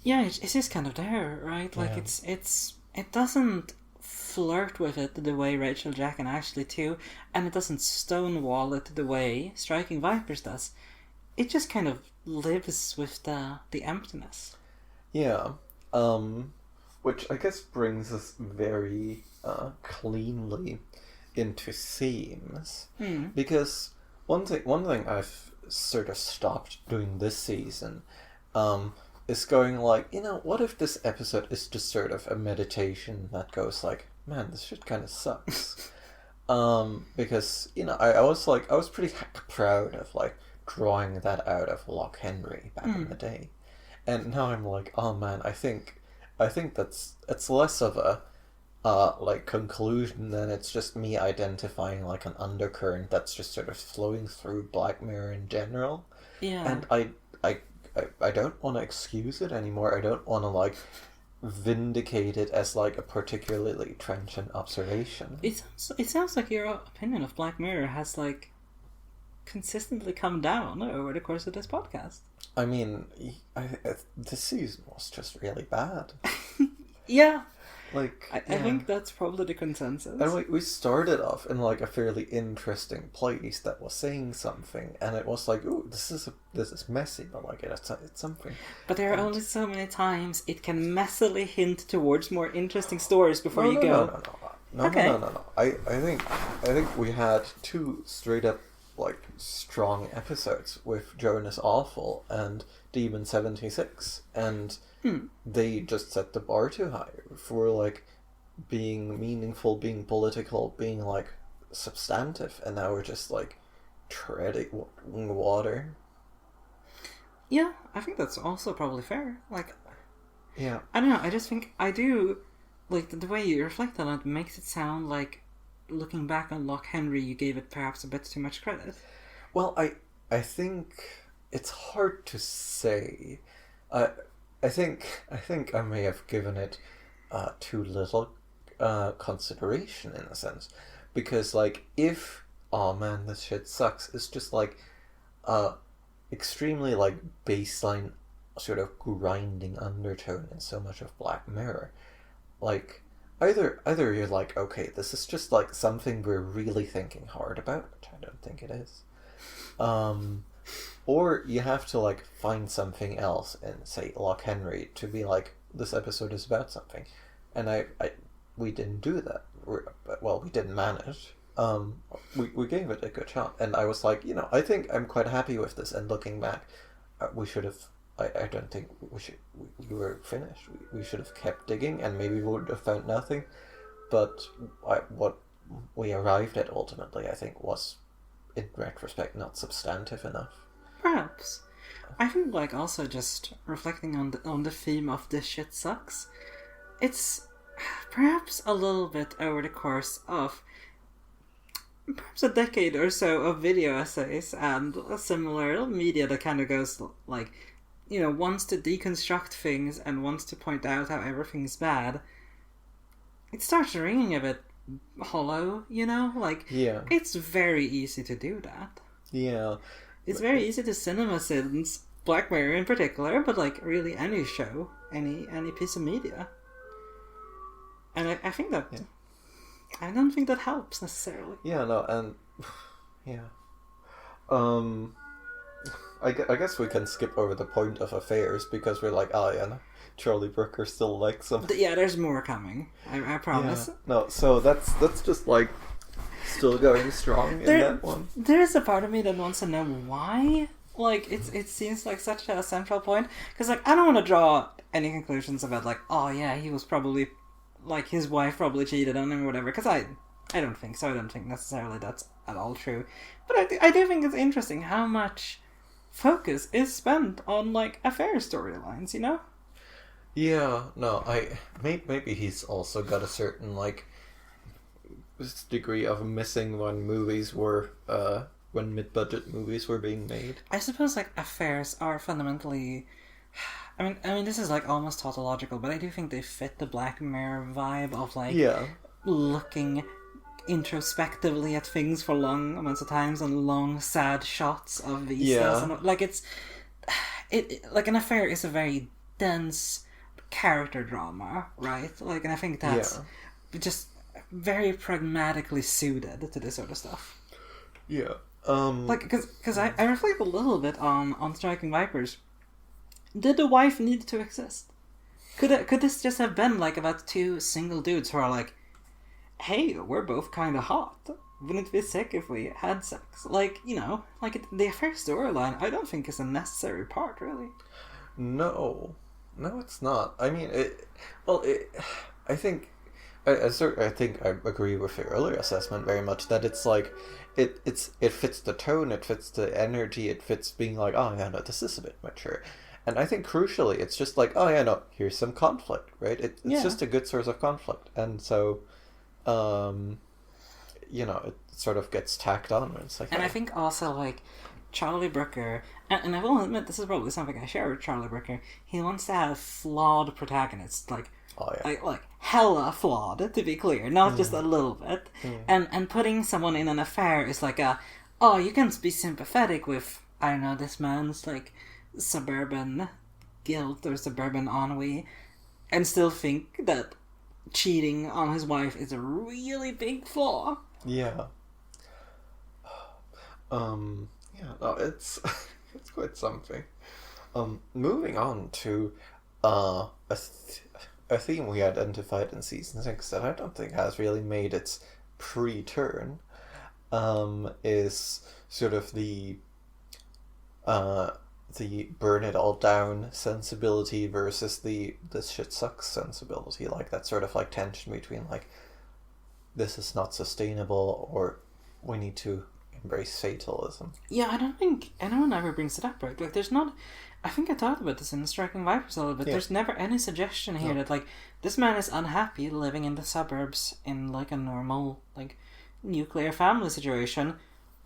yeah, it's just kind of there, right? Like, Yeah. it doesn't flirt with it the way Rachel, Jack, and Ashley do, and it doesn't stonewall it the way Striking Vipers does. It just kind of lives with the emptiness. Yeah, which I guess brings us very cleanly into themes, because one thing I've sort of stopped doing this season, is going like, what if this episode is just sort of a meditation that goes like, man, this shit kind of sucks. Because I was pretty proud of like drawing that out of Loch Henry back in the day, and now I'm like, oh man, I think it's less of a like conclusion than it's just me identifying like an undercurrent that's just sort of flowing through Black Mirror in general. Yeah. And I don't want to excuse it anymore. I don't want to like vindicate it as like a particularly trenchant observation. It sounds like your opinion of Black Mirror has like consistently come down over the course of this podcast. I mean, this season was just really bad. Yeah. Like, I think that's probably the consensus. And we started off in like a fairly interesting place that was saying something, and it was like, ooh, this is messy, but like it's something. But there are only so many times it can messily hint towards more interesting stories before you go. No. I think we had two straight up like strong episodes with Jonas Awful and Demon 76, and they just set the bar too high for like being meaningful, being political, being like substantive, and now we're just like treading water. Yeah, I think that's also probably fair. Like, yeah, I don't know. I just think I do like the way you reflect on it makes it sound like, looking back on Loch Henry, you gave it perhaps a bit too much credit. Well, I think it's hard to say. I think I may have given it too little consideration in a sense, because like if oh man this shit sucks, it's just like extremely like baseline sort of grinding undertone in so much of Black Mirror. Like either you're like, okay, this is just like something we're really thinking hard about, which I don't think it is. Or you have to like find something else in, say, Loch Henry to be like, this episode is about something, and we didn't do that. We didn't manage. We gave it a good shot, and I was like, I think I'm quite happy with this. And looking back, we should have. I don't think we were finished. We should have kept digging, and maybe we would have found nothing. But what we arrived at ultimately, I think, was, in retrospect, not substantive enough. Perhaps. I think, like, also just reflecting on the theme of this shit sucks, it's perhaps a little bit over the course of perhaps a decade or so of video essays and a similar media that kind of goes, like, wants to deconstruct things and wants to point out how everything's bad. It starts ringing a bit hollow, Like, yeah. It's very easy to do that. Yeah. It's very easy to CinemaSins Black Mirror in particular, but like really any show, any piece of media. And I think that I don't think that helps necessarily. Yeah, no, and yeah. I guess we can skip over the point of affairs because we're like, oh yeah, no, Charlie Brooker still likes them. Yeah, there's more coming. I promise. Yeah. No, so that's just like still going strong in that one. There is a part of me that wants to know why. Like, it seems like such a central point. Because, like, I don't want to draw any conclusions about, like, oh, yeah, he was probably like his wife probably cheated on him or whatever. Because I don't think so. I don't think necessarily that's at all true. But I do think it's interesting how much focus is spent on like affair storylines. You know? Yeah. No. Maybe he's also got a certain like degree of missing when mid-budget movies were being made. I suppose like affairs are fundamentally. I mean, this is like almost tautological, but I do think they fit the Black Mirror vibe of like looking introspectively at things for long amounts of times and long sad shots of these things. And, like it like an affair is a very dense character drama, right? Like, and I think that's just very pragmatically suited to this sort of stuff. Yeah. Like, because I reflect a little bit on Striking Vipers. Did the wife need to exist? Could this just have been like about two single dudes who are like, hey, we're both kind of hot. Wouldn't it be sick if we had sex? Like, you know, like the affair storyline, I don't think is a necessary part, really. No, it's not. I mean, I think I agree with your earlier assessment very much that it's like it fits the tone, it fits the energy, it fits being like, oh yeah, no, this is a bit mature. And I think crucially, it's just like, oh yeah, no, here's some conflict, right? It's just a good source of conflict, and so, you know, it sort of gets tacked on. It's like, and I think also like Charlie Brooker, and I will admit this is probably something I share with Charlie Brooker. He wants to have flawed protagonists, like hella flawed, to be clear, not just a little bit. And putting someone in an affair is like you can be sympathetic with, I don't know, this man's like suburban guilt or suburban ennui, and still think that cheating on his wife is a really big flaw. Yeah. Yeah, no, it's quite something. Moving on to a theme we identified in season 6 that I don't think has really made its pre-turn, is sort of the burn it all down sensibility versus the this shit sucks sensibility, like that sort of like tension between like this is not sustainable or we need to embrace fatalism. Yeah, I don't think anyone ever brings it up, right? Like, there's not. I think I talked about this in Striking Vipers a little bit. Yeah. There's never any suggestion here that like this man is unhappy living in the suburbs in like a normal like nuclear family situation.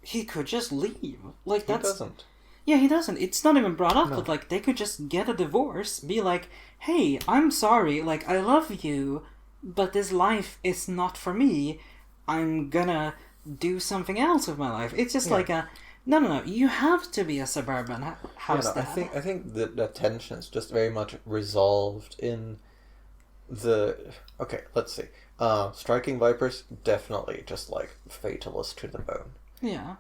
He could just leave. Like that's. He doesn't. Yeah, he doesn't. It's not even brought up, but like they could just get a divorce, be like, "Hey, I'm sorry. Like I love you, but this life is not for me. I'm gonna do something else with my life." It's just like a no. You have to be a suburban house dad. I think that tension is just very much resolved in the. Okay, let's see. Striking Vipers, definitely just like fatalist to the bone. Yeah.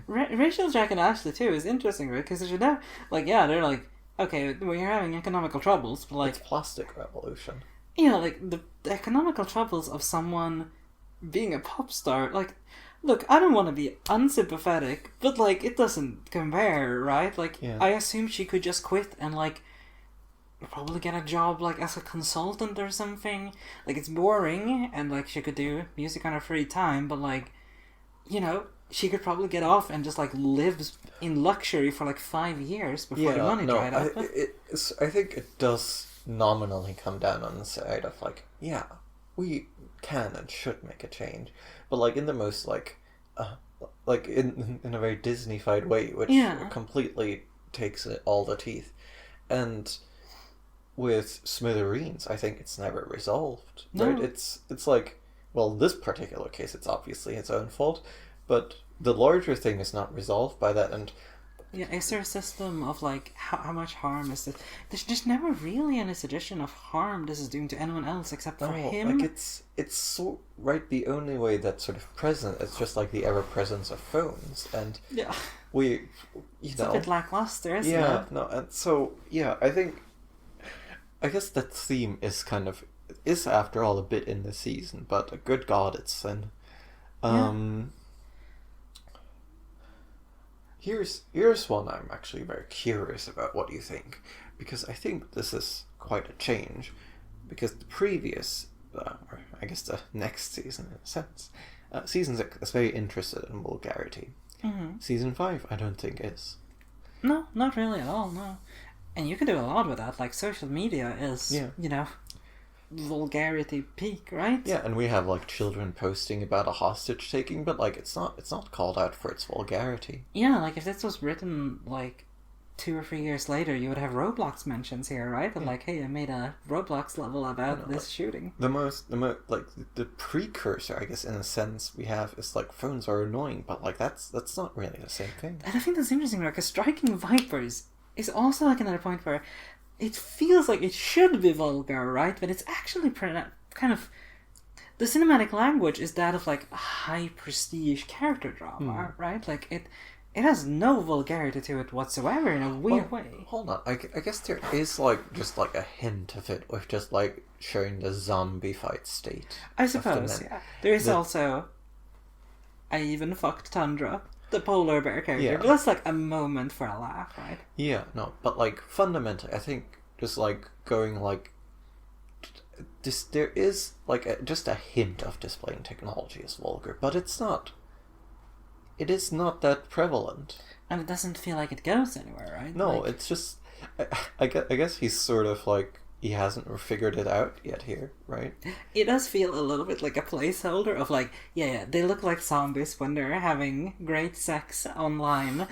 Rachel, Jack, and Ashley too is interesting, right? Because they're like, they're like, okay, we're having economical troubles, but like it's plastic revolution. Yeah, like the economical troubles of someone being a pop star. Like, look, I don't want to be unsympathetic, but like it doesn't compare, right? Like, I assume she could just quit and like probably get a job like as a consultant or something. Like, it's boring, and like she could do music on her free time, but like, you know, she could probably get off and just like live in luxury for like 5 years before the money dried up. I think it does nominally come down on the side of like, we can and should make a change, but like in the most like in a very Disney-fied way, which completely takes it all the teeth. And with Smithereens, I think it's never resolved. No. Right? It's like, well, in this particular case, it's obviously its own fault, but the larger thing is not resolved by that. And is there a system of like how much harm is this? There's just never really any suggestion of harm this is doing to anyone else except for him. Like it's so right. The only way that's sort of present is just like the ever presence of phones, and it's a bit lackluster, isn't it? And so I guess that theme is after all a bit in the season, but good God, it's sin. Here's one I'm actually very curious about what you think, because I think this is quite a change, because the previous or I guess the next season in a sense. Season 6 is very interested in vulgarity. Mm-hmm. Season 5, I don't think is. No, not really at all, no. And you can do a lot with that, like social media is, vulgarity peak, right? Yeah, and we have like children posting about a hostage taking, but like it's not called out for its vulgarity. Yeah, like if this was written like 2 or 3 years later, you would have Roblox mentions here, right? And like, hey, I made a Roblox level about this shooting. The most like the precursor, I guess, in a sense we have is like phones are annoying, but like that's not really the same thing. And I think that's interesting, because striking vipers is also like another point where it feels like it should be vulgar, right? But it's actually kind of... The cinematic language is that of like high prestige character drama, right? Like it has no vulgarity to it whatsoever in a weird way. Hold on, I guess there is like just like a hint of it with just like showing the zombie fight state. I suppose, yeah. There is also I even fucked Tundra, the polar bear character, but that's like a moment for a laugh, right? Yeah, no, but like fundamentally, I think just like going like this, there is like just a hint of displaying technology as vulgar, but it's not. It is not that prevalent, and it doesn't feel like it goes anywhere, right? No, like... it's just I guess he's sort of like he hasn't figured it out yet here, right? It does feel a little bit like a placeholder of like, yeah, they look like zombies when they're having great sex online.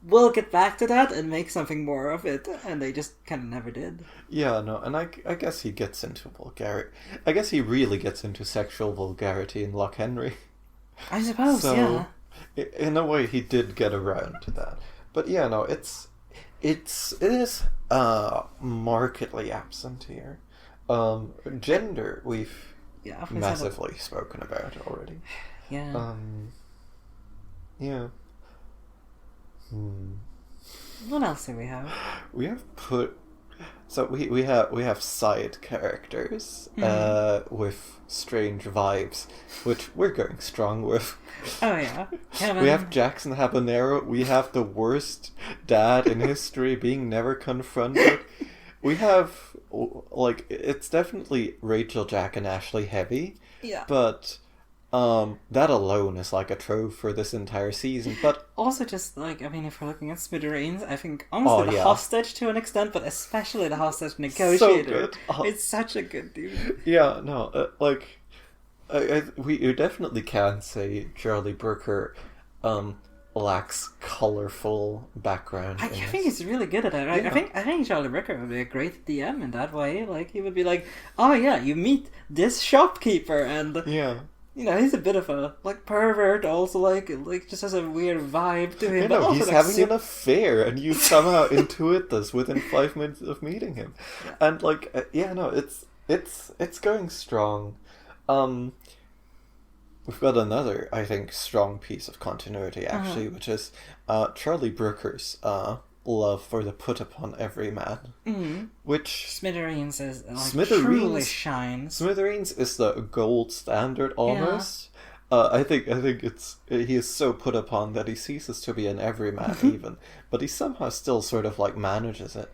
We'll get back to that and make something more of it, and they just kind of never did. Yeah, no, and I guess he gets into vulgarity. I guess he really gets into sexual vulgarity in Loch Henry. I suppose, so, yeah. In a way, he did get around to that. But yeah, no, it is markedly absent here. Gender, we've massively spoken about already. Yeah. Yeah. What else do we have? We have we have side characters with strange vibes, which we're going strong with. Oh yeah, Kevin. We have Jackson Habanero. We have the worst dad in history being never confronted. We have like it's definitely Rachel, Jack, and Ashley heavy. Yeah, but that alone is like a trope for this entire season. But also just like, I mean, if we're looking at Smithereens, I think honestly the hostage to an extent, but especially the hostage negotiator. So good. It's such a good dude. Yeah, no, like we definitely can say Charlie Brooker lacks colorful background. I think he's really good at it. Right? Yeah. I think Charlie Brooker would be a great DM in that way. Like he would be like, oh yeah, you meet this shopkeeper and yeah. You know, he's a bit of a like pervert, also like just has a weird vibe to him. You know, he's like, having an affair, and you somehow intuit this within 5 minutes of meeting him, and like, it's going strong. We've got another, I think, strong piece of continuity actually, which is Charlie Brooker's love for the put upon everyman, which Smithereens is like truly shines. Smithereens is the gold standard almost. Yeah. I think he is so put upon that he ceases to be an everyman even, but he somehow still sort of like manages it.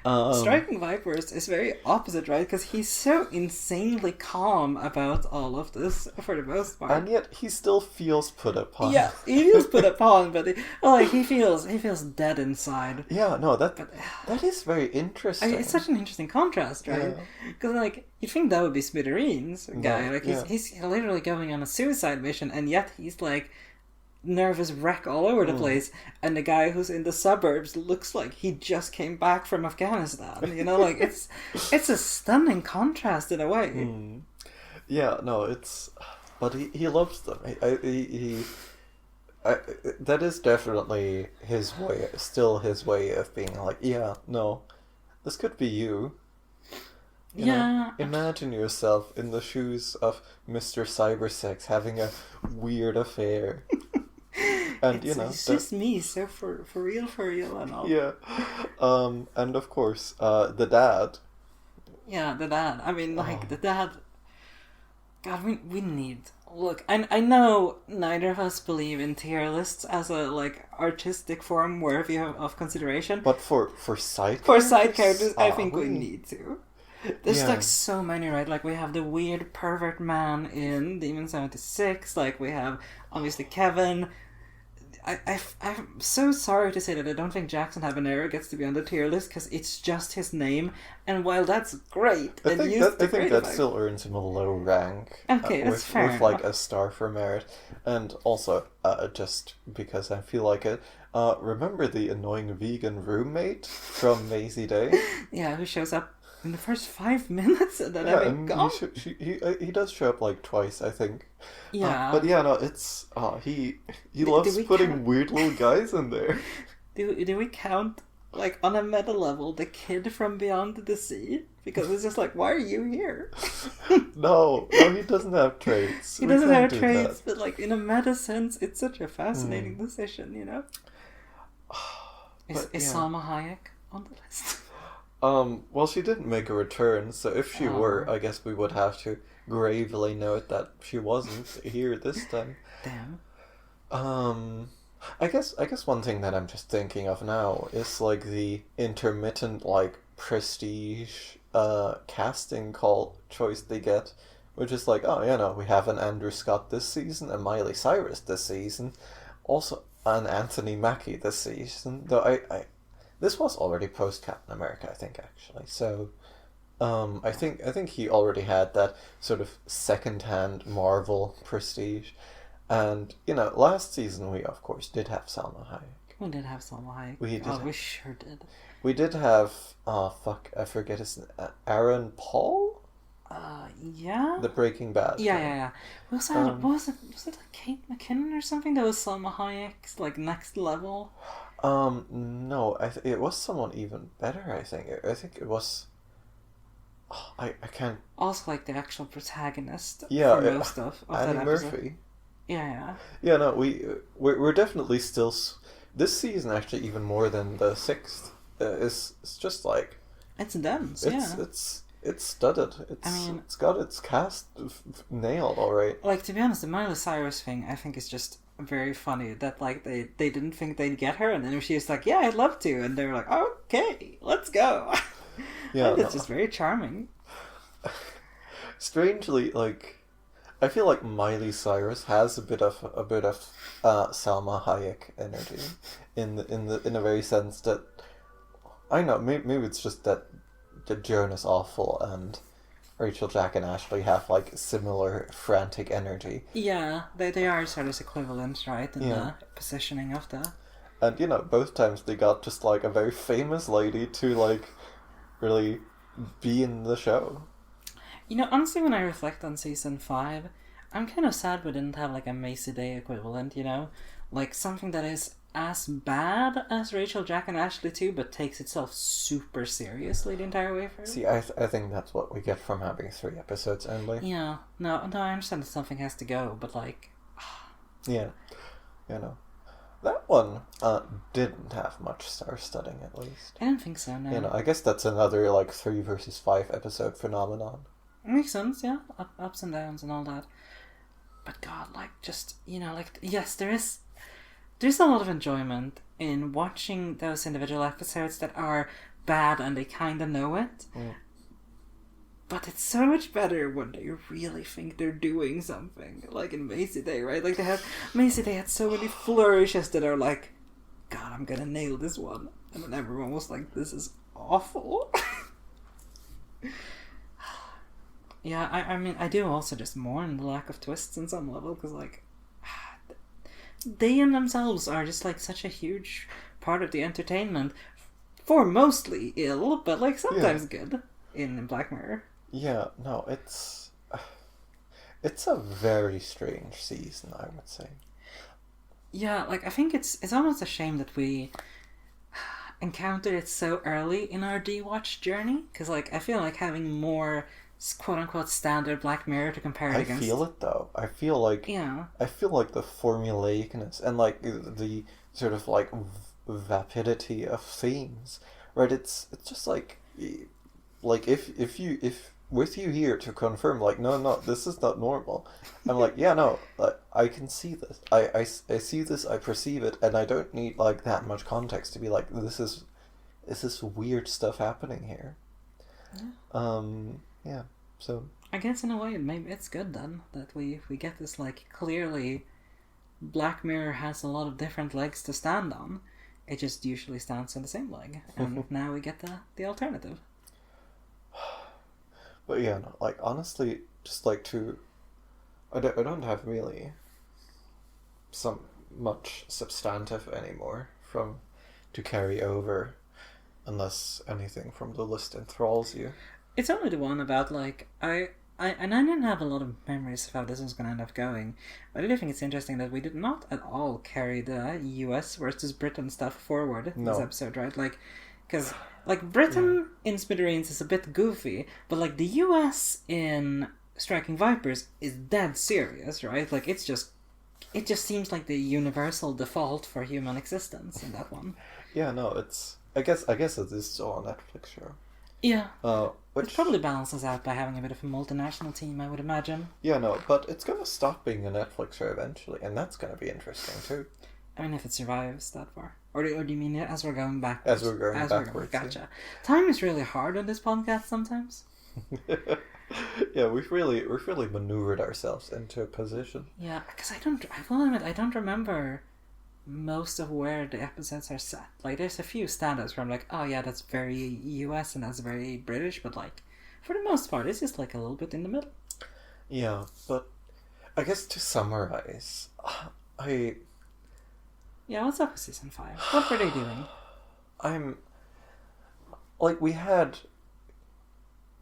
Striking Vipers is very opposite, right? Because he's so insanely calm about all of this for the most part, and yet he still feels put upon. Yeah, he feels put upon, but he feels dead inside. Yeah, no, that is very interesting. It's such an interesting contrast, right? Because like you think that would be Smithereens guy, like he's literally going on a suicide mission, and yet he's like nervous wreck all over the place, and the guy who's in the suburbs looks like he just came back from Afghanistan. You know, like it's a stunning contrast in a way. Yeah, no, but he loves them. He that is definitely his way of being like, yeah, no, this could be you. You know, imagine yourself in the shoes of Mr. Cybersex having a weird affair. And it's just me, so for real and all. Yeah. And of course, the dad. Yeah, the dad. I mean, like, the dad... God, we need... Look, I know neither of us believe in tier lists as a, like, artistic form worthy of consideration. But for side characters? For side characters, I think we need to. There's Yeah. like so many, right? Like we have the weird pervert man in Demon 76. Like we have obviously Kevin. I'm so sorry to say that I don't think Jackson Habanero gets to be on the tier list because it's just his name. And while that's great, I and think used that, I to think great that effect, still earns him a low rank. Okay, that's with, fair with like enough. a star for merit, and also just because I feel like it. Remember the annoying vegan roommate from Maisie Day? Yeah, who shows up in the first 5 minutes and then Yeah, having and gone. he does show up like twice, I think. Yeah. But yeah, no, it's he Do loves we putting count- weird little guys in there. Do we count, like, on a meta level, the kid from Beyond the Sea? Because it's just like, why are you here? No, he doesn't have traits. He We doesn't can't have do traits, that. but, like, in a meta sense, it's such a fascinating decision, you know? Is But, yeah. Salma Hayek on the list? Well, she didn't make a return, so if she were, I guess we would have to gravely note that she wasn't here this time. Damn. I guess one thing that I'm just thinking of now is like the intermittent like prestige casting call choice they get, which is like, oh, we have an Andrew Scott this season, a Miley Cyrus this season, also an Anthony Mackie this season. Though I this was already post Captain America, I think, actually. So I think he already had that sort of second-hand Marvel prestige. And, last season we, of course, did have Salma Hayek. We did have Salma Hayek. We sure did. We did have, I forget his name, Aaron Paul? Yeah? The Breaking Bad guy. Yeah. Was it like Kate McKinnon or something that was Salma Hayek's, like, next level? No, it was someone even better, I think. I think it was... Oh, I can't... Also, like, the actual protagonist Yeah, for most of Annie that episode. Murphy. Yeah. Yeah, no, we're definitely still... This season, actually, even more than the 6th, is just like... It's dense, It's studded. It's got its cast nailed, alright. Like, to be honest, the Miley Cyrus thing, I think, is just very funny. That, like, they didn't think they'd get her, and then she was like, yeah, I'd love to. And they were like, okay, let's go. Yeah, it's just very charming. Strangely, like... I feel like Miley Cyrus has a bit of Salma Hayek energy in a very sense that I know maybe it's just that Jonas Awful and Rachel, Jack, and Ashley have like similar frantic energy. Yeah, they are sort of equivalent, right? In the positioning of the. And both times they got just like a very famous lady to like really be in the show. Honestly, when I reflect on season 5, I'm kind of sad we didn't have like a Macy Day equivalent, like something that is as bad as Rachel, Jack, and Ashley too, but takes itself super seriously the entire way through. See, I think that's what we get from having 3 episodes only. Yeah, no, I understand that something has to go, but like, yeah, that one didn't have much star-studding at least. I don't think so. No, I guess that's another like 3 versus 5 episode phenomenon. Makes sense, yeah. Ups and downs and all that. But God, like, just, like, yes, there's a lot of enjoyment in watching those individual episodes that are bad and they kind of know it. Mm. But it's so much better when they really think they're doing something. Like in Macy Day, right? Like, Macy Day had so many flourishes that are like, God, I'm gonna nail this one. And then everyone was like, this is awful. Yeah, I mean, I do also just mourn the lack of twists on some level, because, like, they in themselves are just, like, such a huge part of the entertainment, for mostly ill, but, like, sometimes good, in Black Mirror. Yeah, no, it's a very strange season, I would say. Yeah, like, I think it's almost a shame that we encountered it so early in our D-Watch journey, because, like, I feel like having more quote-unquote standard Black Mirror to compare it against. I feel it, though. I feel like the formulaicness and, like, the sort of, like, vapidity of themes, right? It's just, like if with you here to confirm, like, no, this is not normal. I'm like, yeah, no, like, I can see this. I see this, I perceive it, and I don't need, like, that much context to be like, this is weird stuff happening here. Yeah. So I guess in a way, maybe it's good then that we get this like clearly. Black Mirror has a lot of different legs to stand on. It just usually stands on the same leg, and now we get the alternative. But yeah, no, like honestly, just like to, I don't have really some much substantive anymore to carry over, unless anything from the list enthralls you. It's only the one about like I didn't have a lot of memories of how this was going to end up going. But I do think it's interesting that we did not at all carry the US versus Britain stuff forward in this episode, right? Like, because like Britain in Smithereens is a bit goofy, but like the US in Striking Vipers is dead serious, right? Like it just seems like the universal default for human existence in that one. Yeah, no, it's I guess it is still a Netflix show. Yeah. Which it probably balances out by having a bit of a multinational team, I would imagine. Yeah, no, but it's gonna stop being a Netflix show eventually, and that's gonna be interesting too. I mean, if it survives that far. Or do you mean as we're going backwards? As we're going backwards. Gotcha. Yeah. Time is really hard on this podcast sometimes. Yeah, we've really maneuvered ourselves into a position. Yeah, because I will admit, I don't remember most of where the episodes are set. Like, there's a few standouts where I'm like, oh yeah, that's very US and that's very British, but like, for the most part, it's just like a little bit in the middle. Yeah, but I guess to summarize, Yeah, what's up with season 5? What were they doing? we had...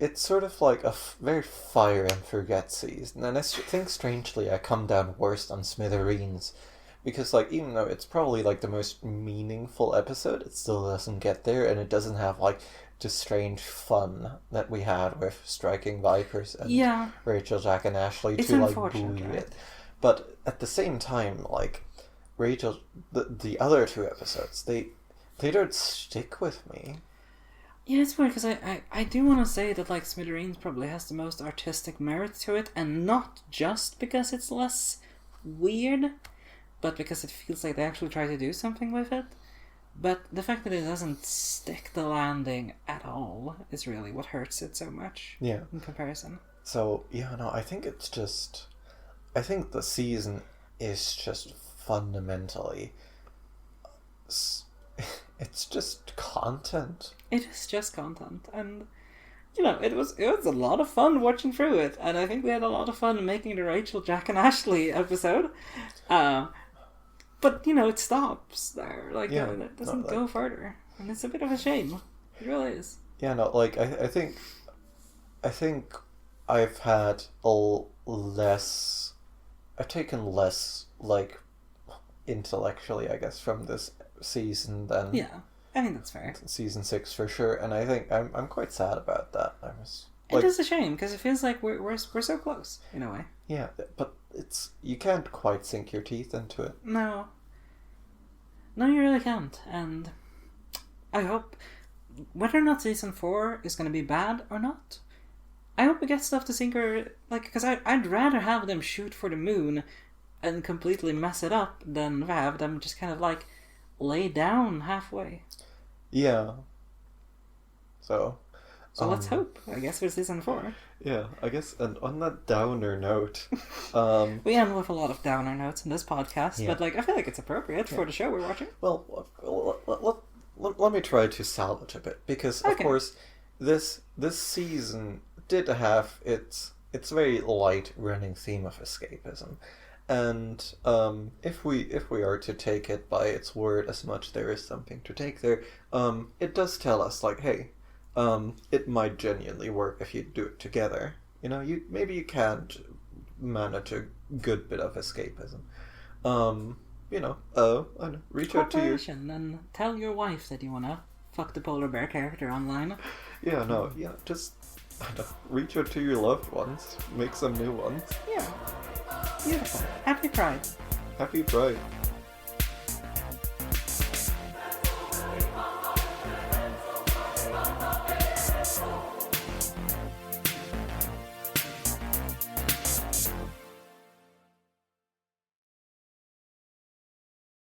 It's sort of like a very fire and forget season, and I think strangely I come down worst on Smithereens, because like even though it's probably like the most meaningful episode, it still doesn't get there, and it doesn't have like the strange fun that we had with Striking Vipers and Rachel, Jack, and Ashley it's to like unfortunate, buoy right? it. But at the same time, like Rachel, the other two episodes, they don't stick with me. Yeah, it's weird because I do want to say that like Smithereens probably has the most artistic merit to it, and not just because it's less weird, but because it feels like they actually try to do something with it. But the fact that it doesn't stick the landing at all is really what hurts it so much. Yeah. In comparison. So yeah, no, I think the season is just fundamentally. It's just content. It is just content, and you know, it was a lot of fun watching through it, and I think we had a lot of fun making the Rachel, Jack, and Ashley episode. But you know, it stops there. Like, it doesn't go further, and it's a bit of a shame. It really is. Yeah, no, like I think I've had I've taken less like intellectually, I guess, from this season than I think that's fair. Season 6 for sure, and I think I'm quite sad about that. It is a shame because it feels like we're so close in a way. Yeah, but you can't quite sink your teeth into it. No, you really can't, and I hope whether or not season 4 is going to be bad or not, I hope we get stuff to sink her, like, because I'd rather have them shoot for the moon and completely mess it up than have them just kind of like lay down halfway. Yeah. So let's hope, I guess, for season 4. Yeah, I guess, and on that downer note... we end with a lot of downer notes in this podcast, but like I feel like it's appropriate for the show we're watching. Well, let me try to salvage a bit, because, of course, this season did have its very light running theme of escapism. And if we are to take it by its word as much there is something to take there, it does tell us, like, hey, it might genuinely work if you do it together. You know, maybe you can't manage a good bit of escapism. You know, reach out to your... and tell your wife that you wanna fuck the polar bear character online. Just reach out to your loved ones, make some new ones. Yeah. Beautiful. Happy Pride. Happy Pride.